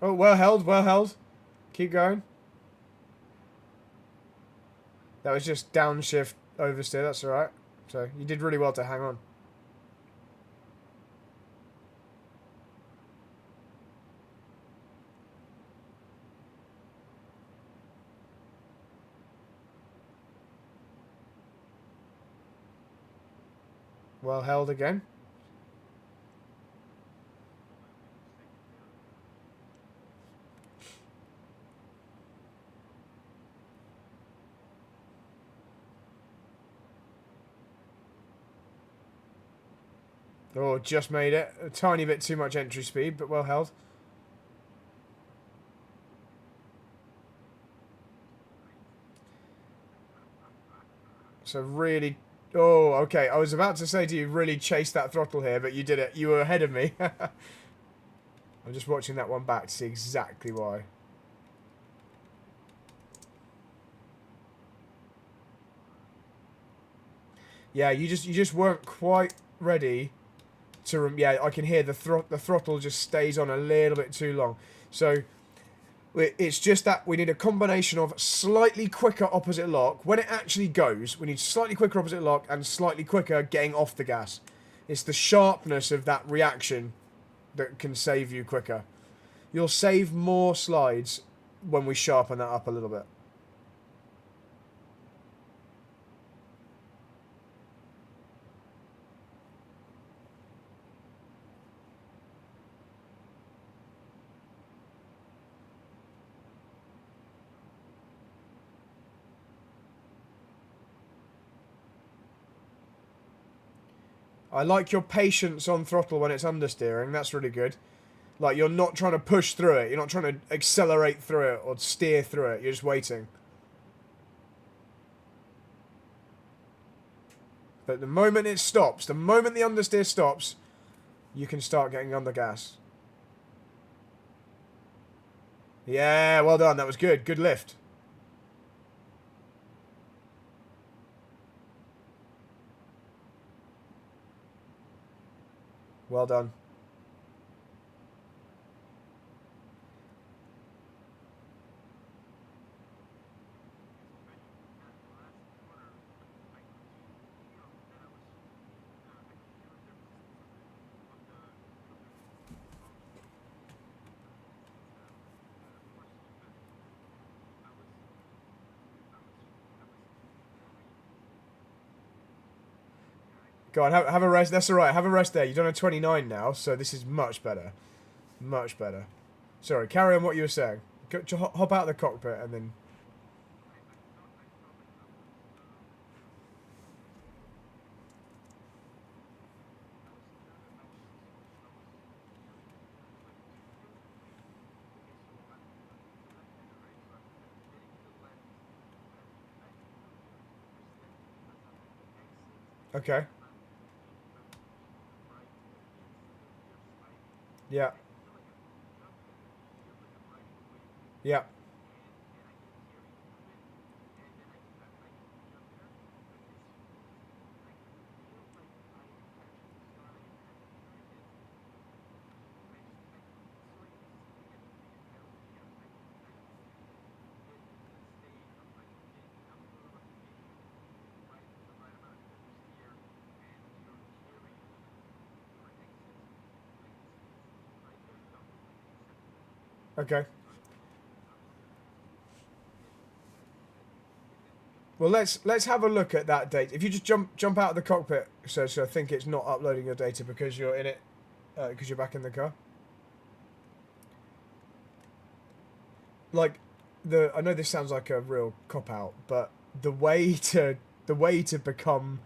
Oh, well held, well held. Keep going. That was just downshift oversteer. That's all right. So you did really well to hang on. Well held again. Oh, just made it. A tiny bit too much entry speed, but well held. So really... Oh, okay. I was about to say to you, really chase that throttle here, but you did it. You were ahead of me. I'm just watching that one back to see exactly why. Yeah, you just weren't quite ready to... yeah, I can hear the throttle just stays on a little bit too long. So it's just that we need a combination of slightly quicker opposite lock. When it actually goes, we need slightly quicker opposite lock and slightly quicker getting off the gas. It's the sharpness of that reaction that can save you quicker. You'll save more slides when we sharpen that up a little bit. I like your patience on throttle when it's understeering. That's really good. Like, you're not trying to push through it. You're not trying to accelerate through it or steer through it. You're just waiting. But the moment it stops, the moment the understeer stops, you can start getting on the gas. Yeah, well done. That was good. Good lift. Well done. Go on, have a rest. That's all right. Have a rest there. You've done a 29 now, so this is much better. Much better. Sorry, carry on what you were saying. Hop out of the cockpit and then... Okay. Yeah. Yeah. Okay. Well, let's have a look at that data. If you just jump out of the cockpit, so I think it's not uploading your data because you're in it, because you're back in the car. Like, I know this sounds like a real cop out, but the way to become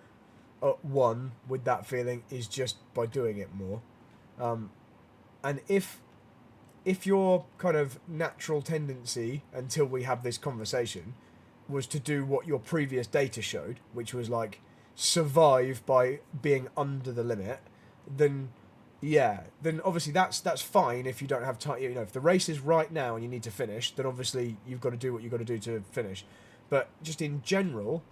one with that feeling is just by doing it more. And if your kind of natural tendency until we have this conversation was to do what your previous data showed, which was like survive by being under the limit, then yeah, then obviously that's fine if you don't have time. You know, if the race is right now and you need to finish, then obviously you've got to do what you've got to do to finish. But just in general,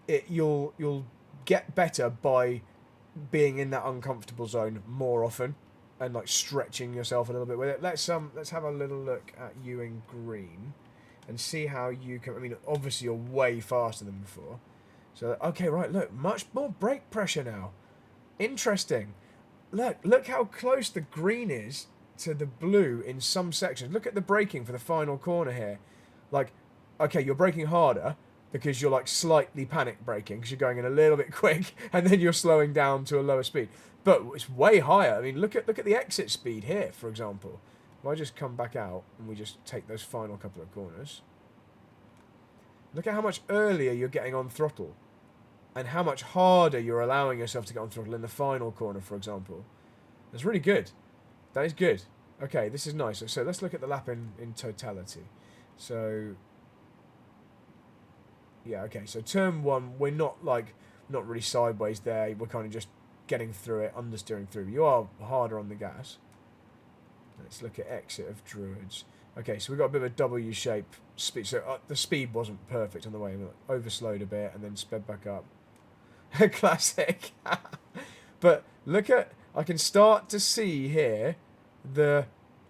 you'll get better by being in that uncomfortable zone more often and like stretching yourself a little bit with it. Let's have a little look at you in green and see how you can... I mean, obviously you're way faster than before. So, okay, right, look, much more brake pressure now. Interesting. Look how close the green is to the blue in some sections. Look at the braking for the final corner here. Like, okay, you're braking harder because you're like slightly panic braking because you're going in a little bit quick and then you're slowing down to a lower speed. But it's way higher. I mean, look at the exit speed here, for example. If I just come back out and we just take those final couple of corners. Look at how much earlier you're getting on throttle. And how much harder you're allowing yourself to get on throttle in the final corner, for example. That's really good. That is good. Okay, this is nice. So let's look at the lap in totality. So, yeah, okay. So turn one, we're not really sideways there. We're kind of just getting through it, understeering through. You are harder on the gas. Let's look at exit of Druids. Okay, so we got a bit of a W shape speed. So the speed wasn't perfect on the way. We overslowed a bit and then sped back up. Classic. But look at, I can start to see here the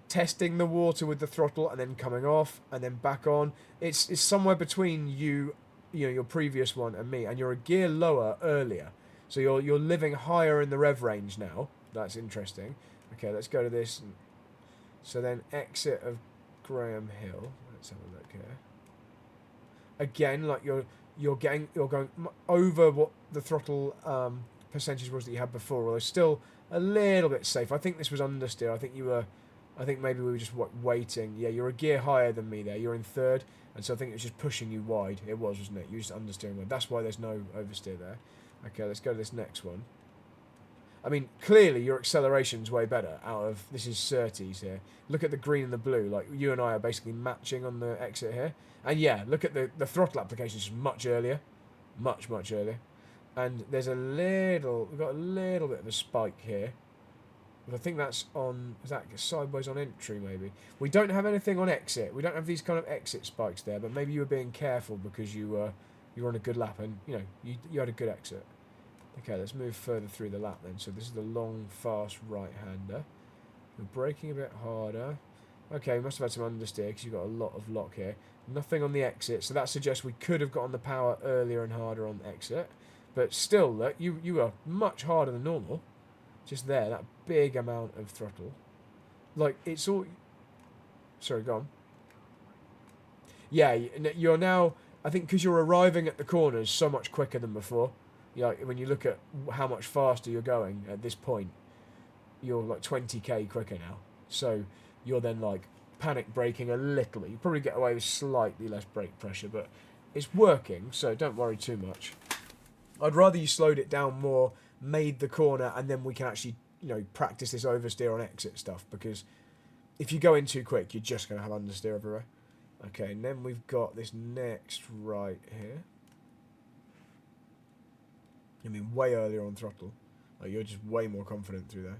testing the water with the throttle and then coming off and then back on. It's somewhere between you know, your previous one and me, and you're a gear lower earlier. So you're living higher in the rev range now. That's interesting. Okay, let's go to this. So then exit of Graham Hill. Let's have a look here. Again, like you're going over what the throttle percentage was that you had before, although still a little bit safe. I think this was understeer. I think maybe we were just waiting. Yeah, you're a gear higher than me there. You're in third, and so I think it was just pushing you wide. It was, wasn't it? You were just understeering wide. That's why there's no oversteer there. Okay, let's go to this next one. I mean, clearly your acceleration's way better out of... This is Surtees here. Look at the green and the blue. Like, you and I are basically matching on the exit here. And yeah, look at the throttle application is much earlier. Much, much earlier. And there's a little... We've got a little bit of a spike here. But I think that's on... Is that sideways on entry, maybe? We don't have anything on exit. We don't have these kind of exit spikes there. But maybe you were being careful because you were on a good lap. And, you know, you had a good exit. Okay, let's move further through the lap then. So this is the long, fast right-hander. We're braking a bit harder. Okay, we must have had some understeer because you've got a lot of lock here. Nothing on the exit, so that suggests we could have got on the power earlier and harder on exit. But still, look, you are much harder than normal. Just there, that big amount of throttle. Like, it's all... Sorry, go on. Yeah, you're now... I think because you're arriving at the corners so much quicker than before. Like, when you look at how much faster you're going at this point, you're like 20k quicker now. So you're then like panic braking a little bit. You probably get away with slightly less brake pressure, but it's working, so don't worry too much. I'd rather you slowed it down more, made the corner, and then we can actually, you know, practice this oversteer on exit stuff, because if you go in too quick, you're just going to have understeer everywhere. Okay, and then we've got this next right here. I mean, way earlier on throttle. Like, you're just way more confident through there.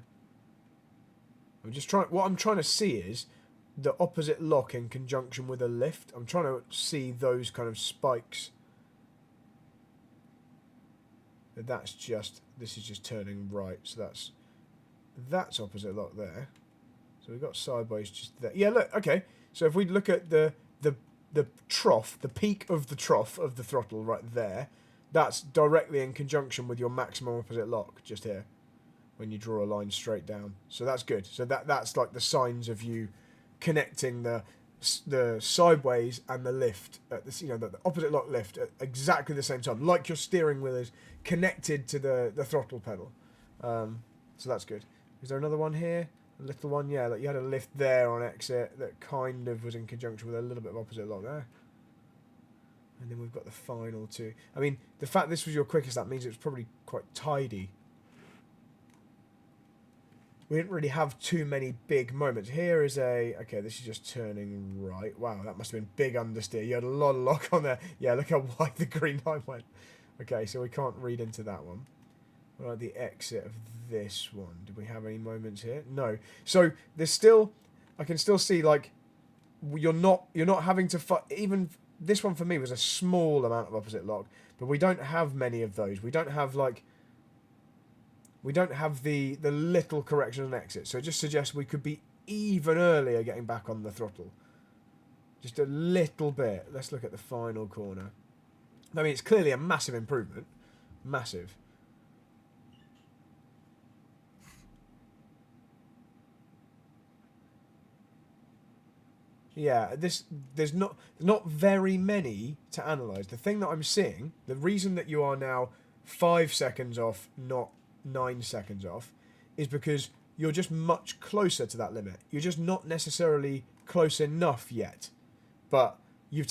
I'm just trying... What I'm trying to see is the opposite lock in conjunction with a lift. I'm trying to see those kind of spikes. That's just... This is just turning right. So that's opposite lock there. So we've got sideways just there. Yeah, look. Okay. So if we look at the trough, the peak of the trough of the throttle right there, that's directly in conjunction with your maximum opposite lock just here when you draw a line straight down. So that's good. So that's like the signs of you connecting the sideways and the lift at the, you know, the opposite lock lift at exactly the same time, like your steering wheel is connected to the throttle pedal. So that's good. Is there another one here? A little one, yeah. Like you had a lift there on exit that kind of was in conjunction with a little bit of opposite lock there. And then we've got the final two. I mean, the fact this was your quickest, that means it was probably quite tidy. We didn't really have too many big moments. Here is a... Okay, this is just turning right. Wow, that must have been big understeer. You had a lot of lock on there. Yeah, look how wide the green line went. Okay, so we can't read into that one. What about the exit of this one? Did we have any moments here? No. So there's still... I can still see, like... You're not having to... Even... This one for me was a small amount of opposite lock, but we don't have many of those. We don't have like... We don't have the little correction on exit, so it just suggests we could be even earlier getting back on the throttle. Just a little bit. Let's look at the final corner. I mean, it's clearly a massive improvement. Massive. Yeah, there's not very many to analyse. The thing that I'm seeing, the reason that you are now 5 seconds off, not 9 seconds off, is because you're just much closer to that limit. You're just not necessarily close enough yet, but you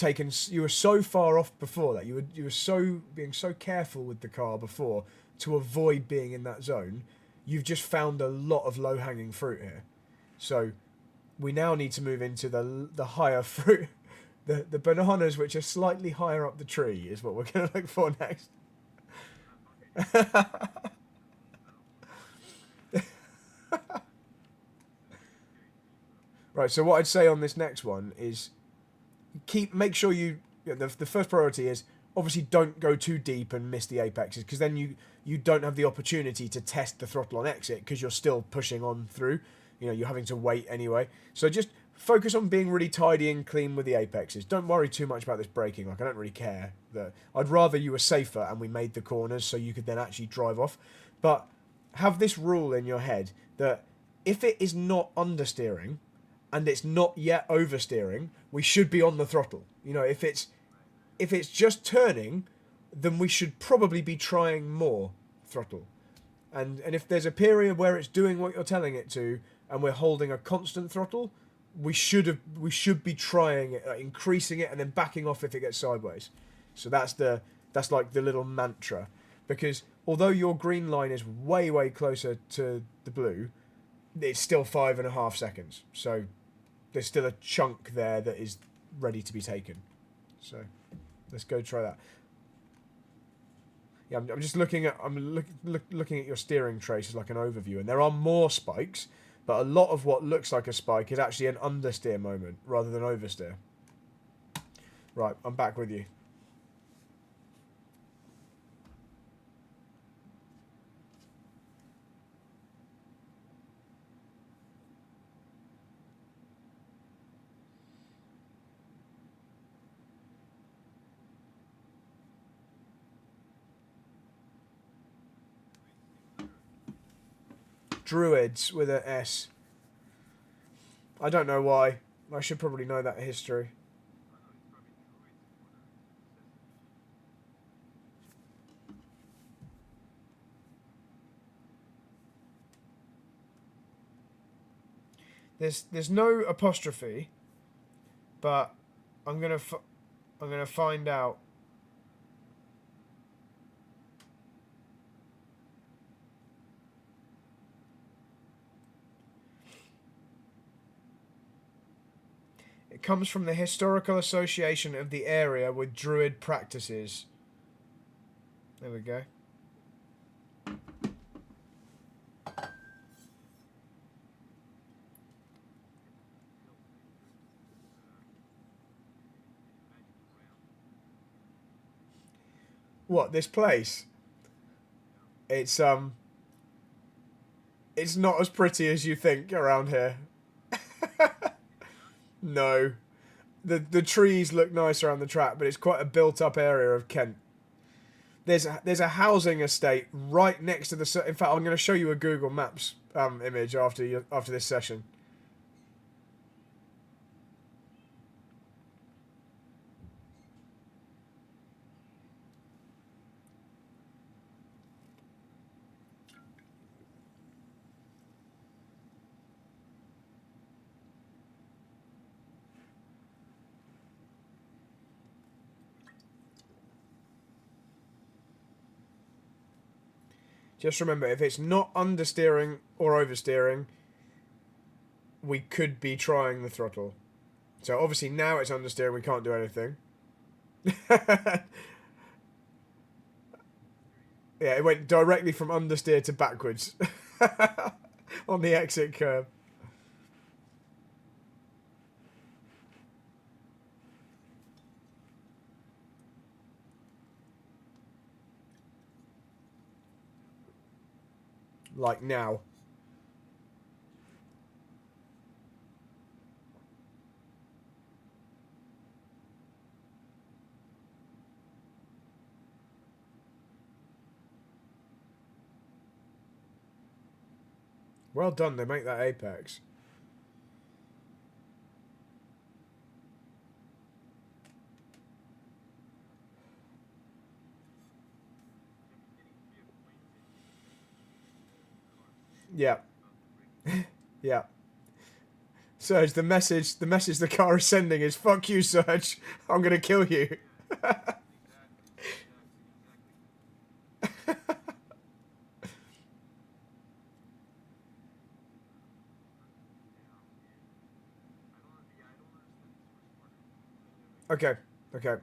were so far off before that. You were being so careful with the car before to avoid being in that zone. You've just found a lot of low-hanging fruit here. So we now need to move into the higher fruit. The bananas, which are slightly higher up the tree, is what we're going to look for next. Right, so what I'd say on this next one is make sure the first priority is obviously don't go too deep and miss the apexes, because then you don't have the opportunity to test the throttle on exit because you're still pushing on through. You're having to wait anyway. So just focus on being really tidy and clean with the apexes. Don't worry too much about this braking. Like, I don't really care. I'd rather you were safer and we made the corners so you could then actually drive off. But have this rule in your head that if it is not understeering and it's not yet oversteering, we should be on the throttle. If it's just turning, then we should probably be trying more throttle. And if there's a period where it's doing what you're telling it to, and we're holding a constant throttle, we should be trying it, increasing it, and then backing off if it gets sideways. So that's like the little mantra, because although your green line is way closer to the blue, it's still 5.5 seconds. So there's still a chunk there that is ready to be taken. So let's go try that. Yeah, I'm just looking at looking at your steering traces like an overview, and there are more spikes, but a lot of what looks like a spike is actually an understeer moment rather than oversteer. Right, I'm back with you. Druids with an S. I don't know why. I should probably know that history. There's no apostrophe, but I'm gonna find out. It comes from the historical association of the area with Druid practices. There we go. What, this place? It's not as pretty as you think around here. No. The trees look nice around the track, but it's quite a built-up area of Kent. There's a housing estate right next to the... In fact, I'm going to show you a Google Maps image after this session. Just remember, if it's not understeering or oversteering, we could be trying the throttle. So obviously now it's understeering, we can't do anything. Yeah, it went directly from understeer to backwards on the exit curve. Like now. Well done, they make that apex. Yeah. Yeah. Serge, the message the car is sending is fuck you, Serge. I'm gonna kill you. Okay. Okay.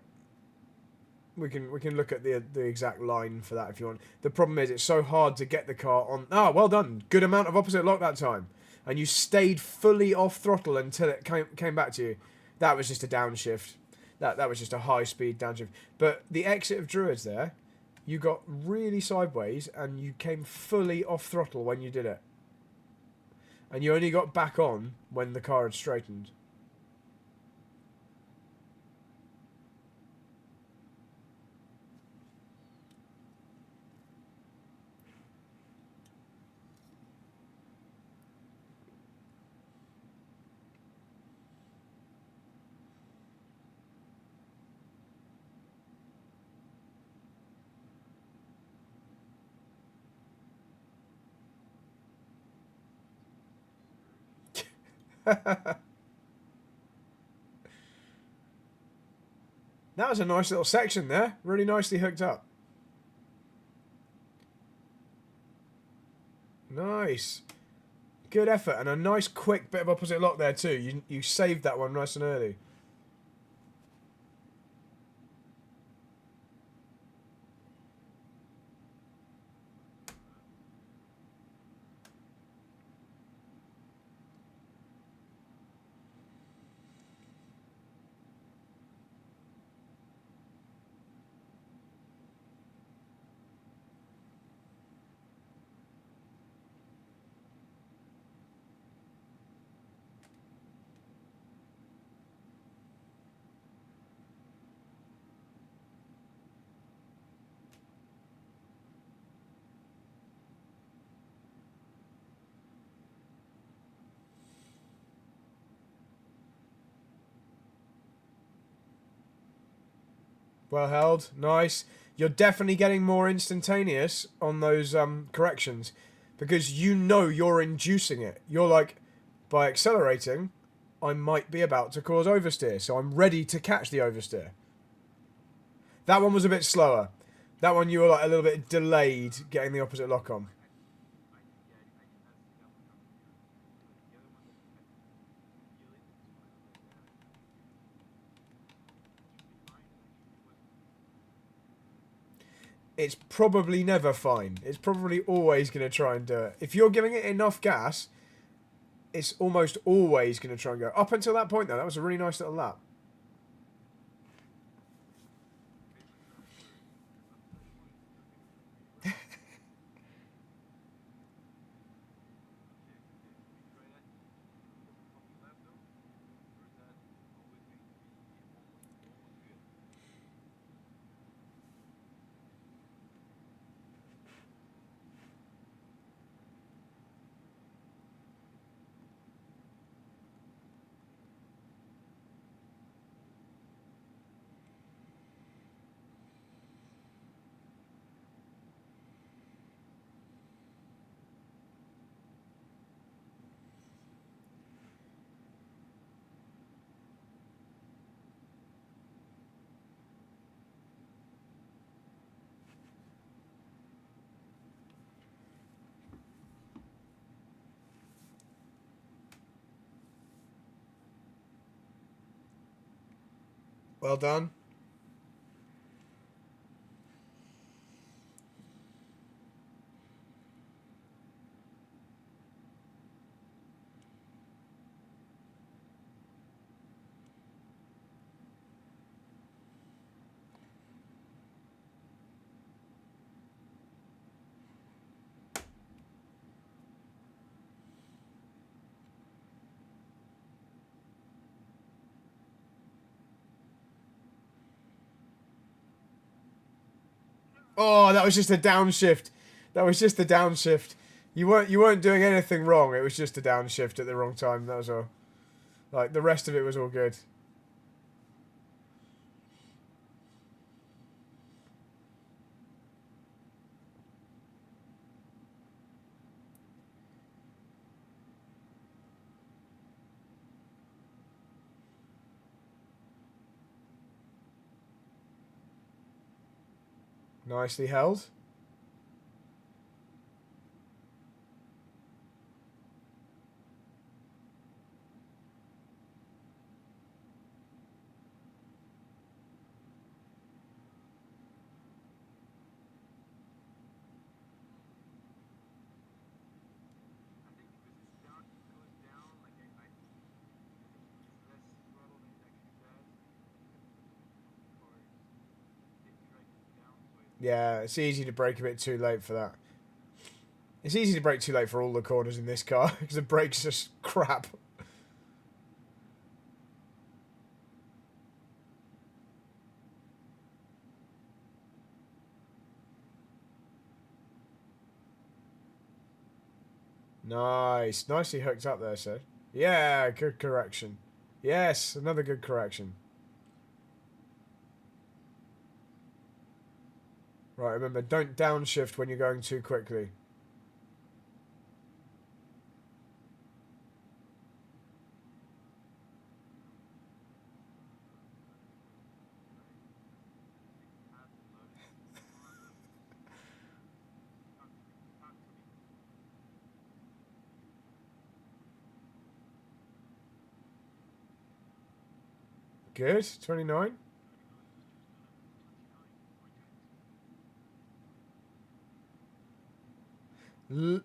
We can look at the exact line for that if you want. The problem is it's so hard to get the car on. Ah, well done. Good amount of opposite lock that time. and you stayed fully off throttle until it came back to you, that was just a downshift. That was just a high-speed downshift. But the exit of Druids there, you got really sideways, and you came fully off throttle when you did it. And you only got back on when the car had straightened. That was a nice little section there. Really nicely hooked up. Nice. Good effort. And a nice quick bit of opposite lock there too. You saved that one nice and early. Well held. Nice. You're definitely getting more instantaneous on those corrections because you know you're inducing it. You're like, by accelerating, I might be about to cause oversteer, so I'm ready to catch the oversteer. That one was a bit slower. That one you were like a little bit delayed getting the opposite lock on. It's probably never fine. It's probably always going to try and do it. If you're giving it enough gas, it's almost always going to try and go. Up until that point, though, that was a really nice little lap. Well done. Oh, that was just a downshift. That was just a downshift. You weren't doing anything wrong. It was just a downshift at the wrong time. That was all. Like the rest of it was all good. Nicely held. Yeah, it's easy to brake a bit too late for that. It's easy to brake too late for all the corners in this car because the brakes are just crap. Nice. Nicely hooked up there, Serge. Yeah, good correction. Yes, another good correction. Right, remember, don't downshift when you're going too quickly. Good, 29.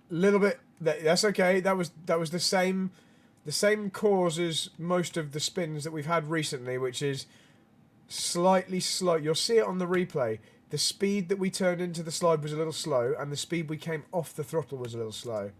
Little bit. That's okay. That was the same cause as most of the spins that we've had recently, which is slightly slow. You'll see it on the replay. The speed that we turned into the slide was a little slow, and the speed we came off the throttle was a little slow.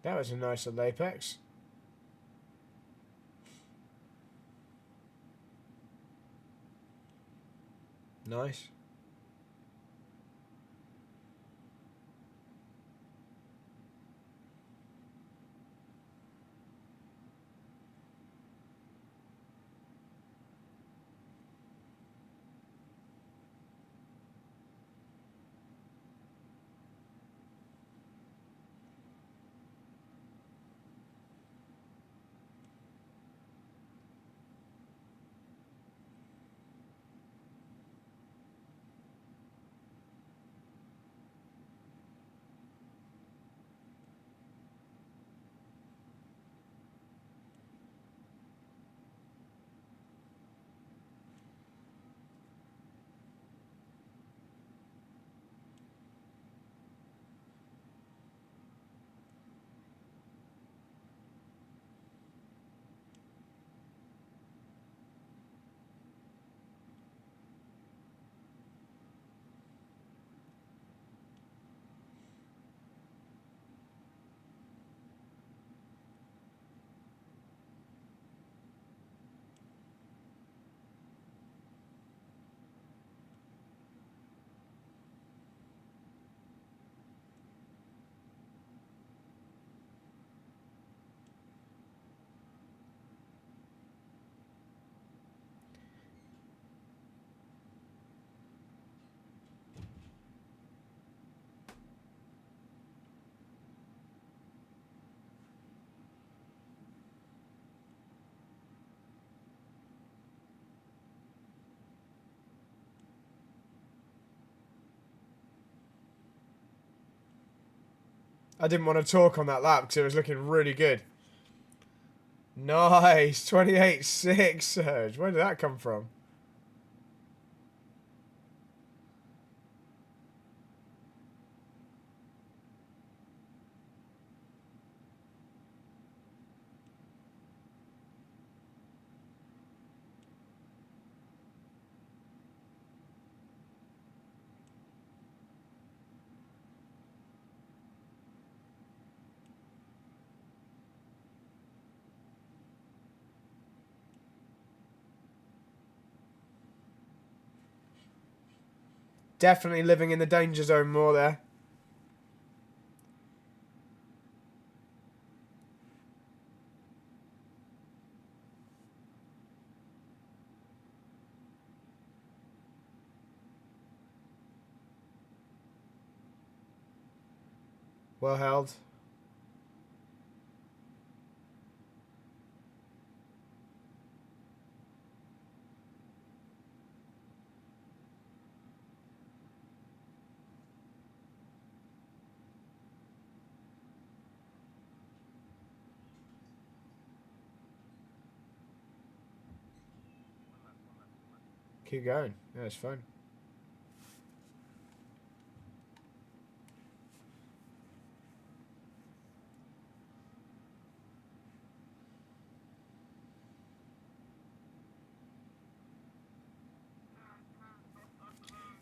That was a nice little apex. Nice. I didn't want to talk on that lap because it was looking really good. Nice. 28.6, Serge. Where did that come from? Definitely living in the danger zone more there. Well held. Keep going. Yeah, it's fine.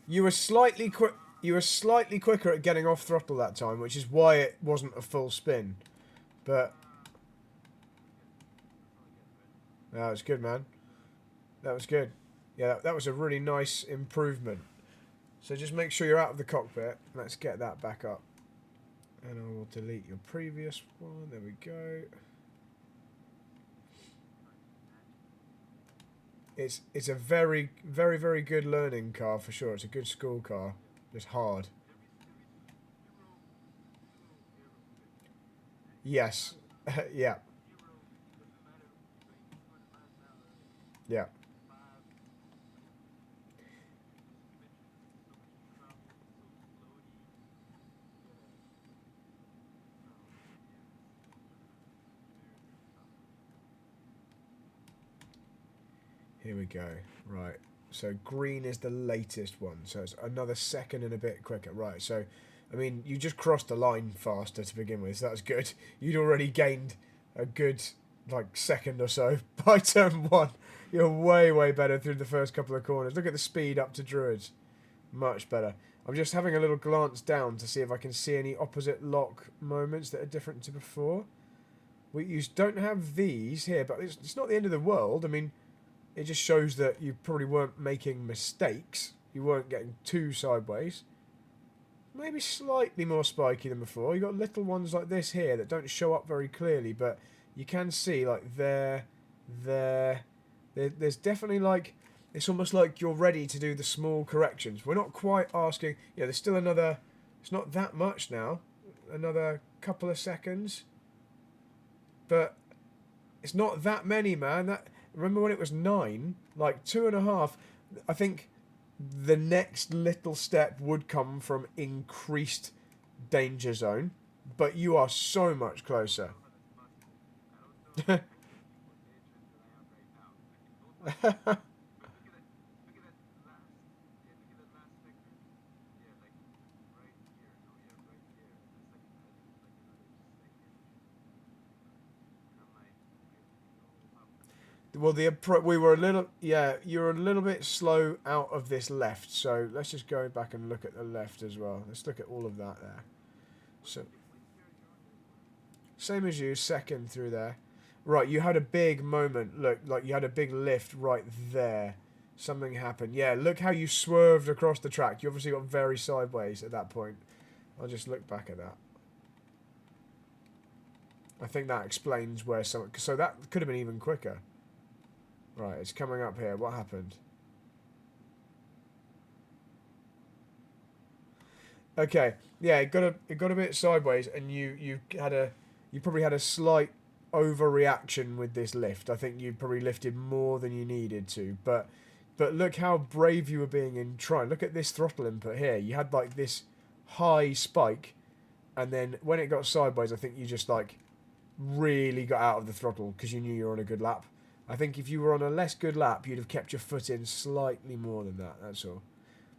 You were slightly quick. You were slightly quicker at getting off throttle that time, which is why it wasn't a full spin. But that was good, man. That was good. Yeah, that was a really nice improvement. So just make sure you're out of the cockpit. Let's get that back up. And I will delete your previous one. There we go. It's a very, very, very good learning car for sure. It's a good school car. It's hard. Yes. Yeah. Yeah. Here we go. Right. So green is the latest one. So it's another second and a bit quicker. Right. So, I mean, you just crossed the line faster to begin with. So that's good. You'd already gained a good, like, second or so by turn one. You're way, way better through the first couple of corners. Look at the speed up to Druids. Much better. I'm just having a little glance down to see if I can see any opposite lock moments that are different to before. You don't have these here, but it's not the end of the world. I mean, it just shows that you probably weren't making mistakes. You weren't getting too sideways. Maybe slightly more spiky than before. You've got little ones like this here that don't show up very clearly, but you can see, like, there's definitely, like, it's almost like you're ready to do the small corrections. We're not quite asking, yeah, there's still another, it's not that much now, another couple of seconds, but it's not that many, man. That, remember when it was 9, like 2.5, I think the next little step would come from increased danger zone, but you are so much closer. Well, we were a little, yeah, you're a little bit slow out of this left, so let's just go back and look at the left as well. Let's look at all of that there. So, same as you, second through there. Right, you had a big moment. Look, like you had a big lift right there. Something happened. Yeah, look how you swerved across the track. You obviously got very sideways at that point. I'll just look back at that. I think that explains where some. So that could have been even quicker. Right, it's coming up here. What happened? Okay, yeah, it got a bit sideways, and you probably had a slight overreaction with this lift. I think you probably lifted more than you needed to, but look how brave you were being in trying. Look at this throttle input here. You had like this high spike, and then when it got sideways, I think you just like really got out of the throttle because you knew you were on a good lap. I think if you were on a less good lap, you'd have kept your foot in slightly more than that. That's all.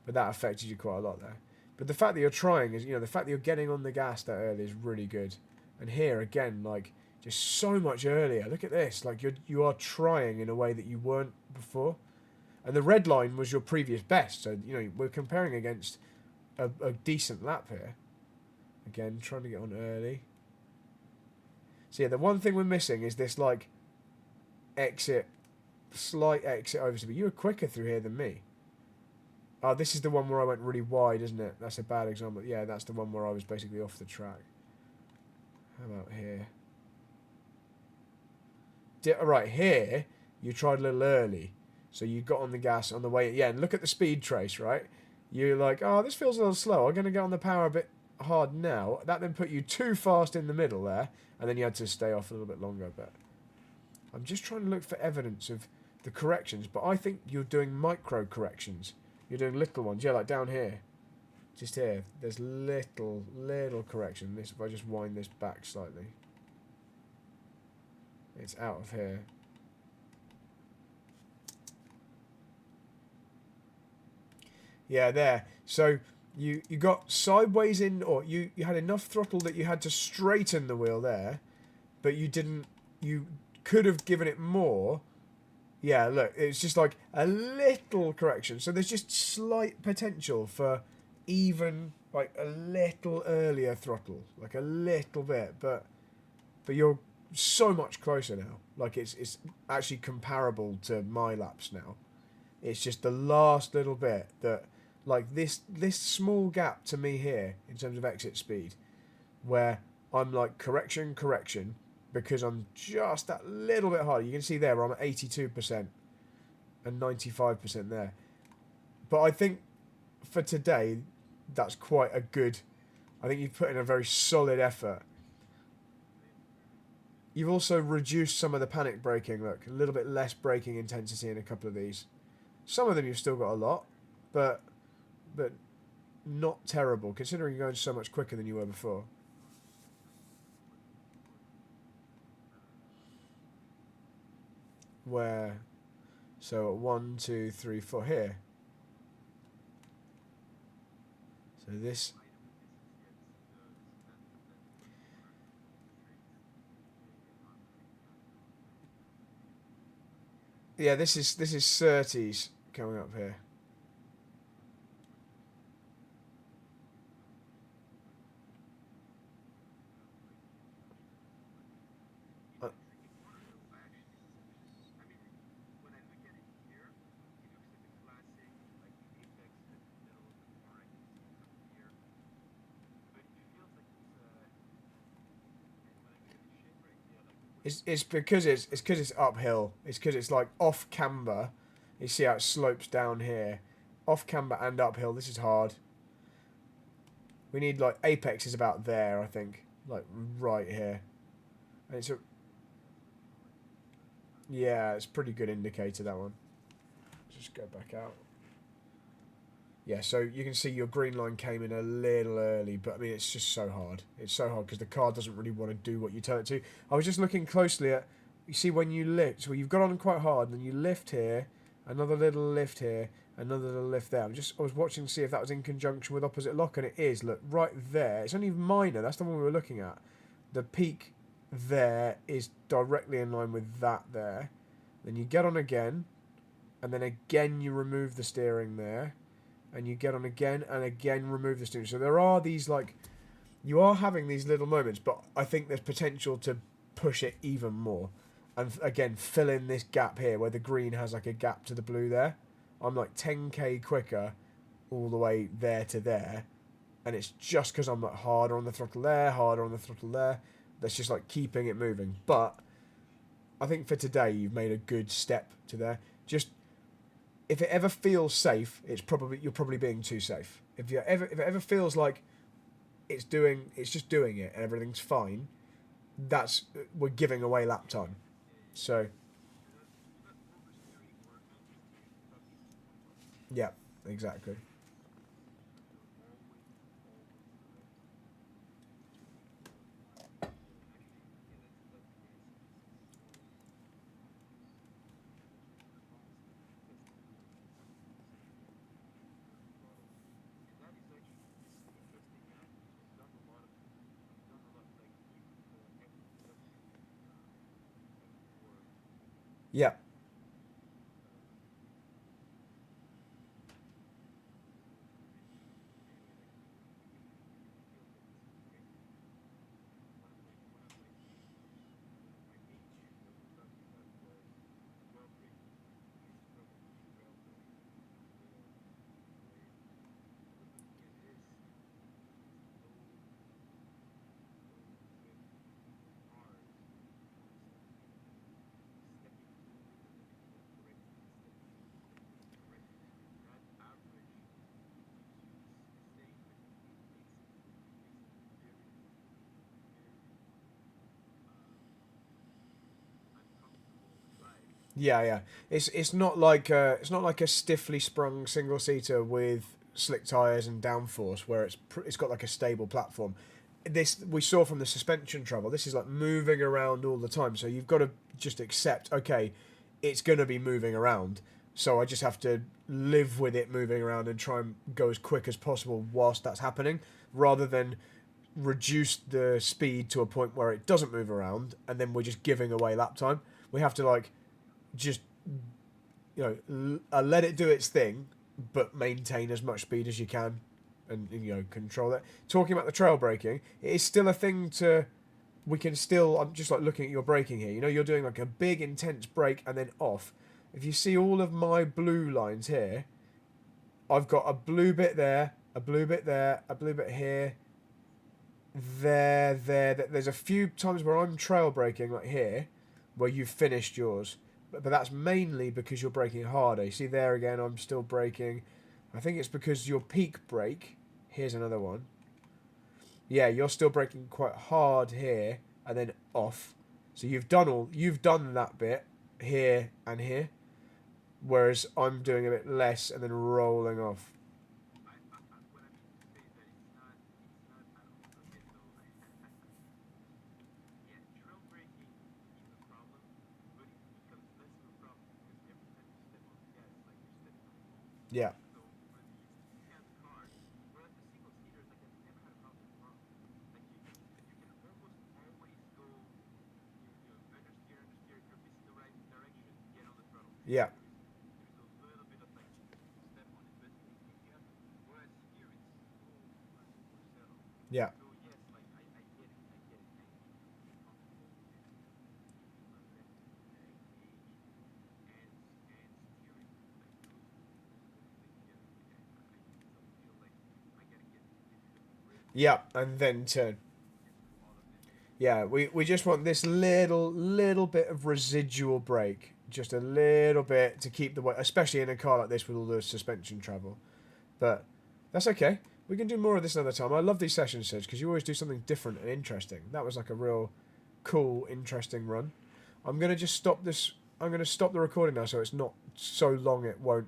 But that affected you quite a lot there. But the fact that you're trying is, the fact that you're getting on the gas that early is really good. And here again, like just so much earlier. Look at this. Like you are trying in a way that you weren't before. And the red line was your previous best. So we're comparing against a decent lap here. Again, trying to get on early. So yeah, the one thing we're missing is this like slight exit over to me. You were quicker through here than me. Oh, this is the one where I went really wide, isn't it? That's a bad example. Yeah, that's the one where I was basically off the track. How about here? Right, here, you tried a little early. So you got on the gas on the way. Yeah, and look at the speed trace, right? You're like, oh, this feels a little slow. I'm going to get on the power a bit. hard now. That then put you too fast in the middle there, and then you had to stay off a little bit longer. But I'm just trying to look for evidence of the corrections, but I think you're doing micro corrections. You're doing little ones. Yeah, like down here. Just here. There's little correction. This, if I just wind this back slightly. It's out of here. Yeah, there. So you got sideways in, or you had enough throttle that you had to straighten the wheel there, but you didn't. You could have given it more. Yeah, look, it's just like a little correction. So there's just slight potential for even like a little earlier throttle, like a little bit, but you're so much closer now. Like it's actually comparable to my laps now. It's just the last little bit that, like this small gap to me here in terms of exit speed, where I'm like correction, because I'm just that little bit harder. You can see there where I'm at 82% and 95% there. But I think for today, that's quite a good. I think you've put in a very solid effort. You've also reduced some of the panic braking. Look, a little bit less braking intensity in a couple of these. Some of them you've still got a lot, but not terrible considering you're going so much quicker than you were before. Where, so 1, 2, 3, 4 here. So this. Yeah, this is Surtees coming up here. It's because it's uphill. It's because it's like off camber. You see how it slopes down here, off camber and uphill. This is hard. We need like apex is about there, I think, like right here. And it's a yeah, it's a pretty good indicator that one. Just go back out. Yeah, so you can see your green line came in a little early, but I mean, it's just so hard. It's so hard because the car doesn't really want to do what you tell it to. I was just looking closely at, you see when you lift, so you've got on quite hard, and then you lift here, another little lift here, another little lift there. I was watching to see if that was in conjunction with opposite lock, and it is. Look, right there. It's only minor. That's the one we were looking at. The peak there is directly in line with that there. Then you get on again, and then again you remove the steering there, and you get on again and again remove the steering. So there are these like, you are having these little moments, but I think there's potential to push it even more. And again, fill in this gap here where the green has like a gap to the blue there. I'm like 10k quicker all the way there to there, and it's just because I'm like harder on the throttle there, harder on the throttle there. That's just like keeping it moving. But I think for today you've made a good step to there. Just if it ever feels safe, you're probably being too safe. If it ever feels like it's just doing it and everything's fine, we're giving away lap time. So yeah, exactly. Yeah, Yeah, yeah. It's not like a stiffly sprung single seater with slick tires and downforce where it's got like a stable platform. This we saw from the suspension travel. This is like moving around all the time. So you've got to just accept, okay, it's going to be moving around. So I just have to live with it moving around and try and go as quick as possible whilst that's happening, rather than reduce the speed to a point where it doesn't move around and then we're just giving away lap time. We have to like just let it do its thing, but maintain as much speed as you can, and control that. Talking about the trail braking, it is still a thing to. We can still. I'm just like looking at your braking here. You're doing like a big intense brake and then off. If you see all of my blue lines here, I've got a blue bit there, a blue bit there, a blue bit here, there. There's a few times where I'm trail braking, like here, where you've finished yours. But that's mainly because you're braking harder. You see there again, I'm still braking. I think it's because your peak brake. Here's another one. Yeah, you're still braking quite hard here and then off. So you've done that bit here and here, whereas I'm doing a bit less and then rolling off. Yeah, yeah, yeah. Yeah, and then turn. Yeah, we just want this little bit of residual brake, just a little bit to keep the weight, especially in a car like this with all the suspension travel. But that's okay. We can do more of this another time. I love these sessions, Serge, because you always do something different and interesting. That was like a real cool, interesting run. I'm gonna just stop this. I'm gonna stop the recording now, so it's not so long. It won't.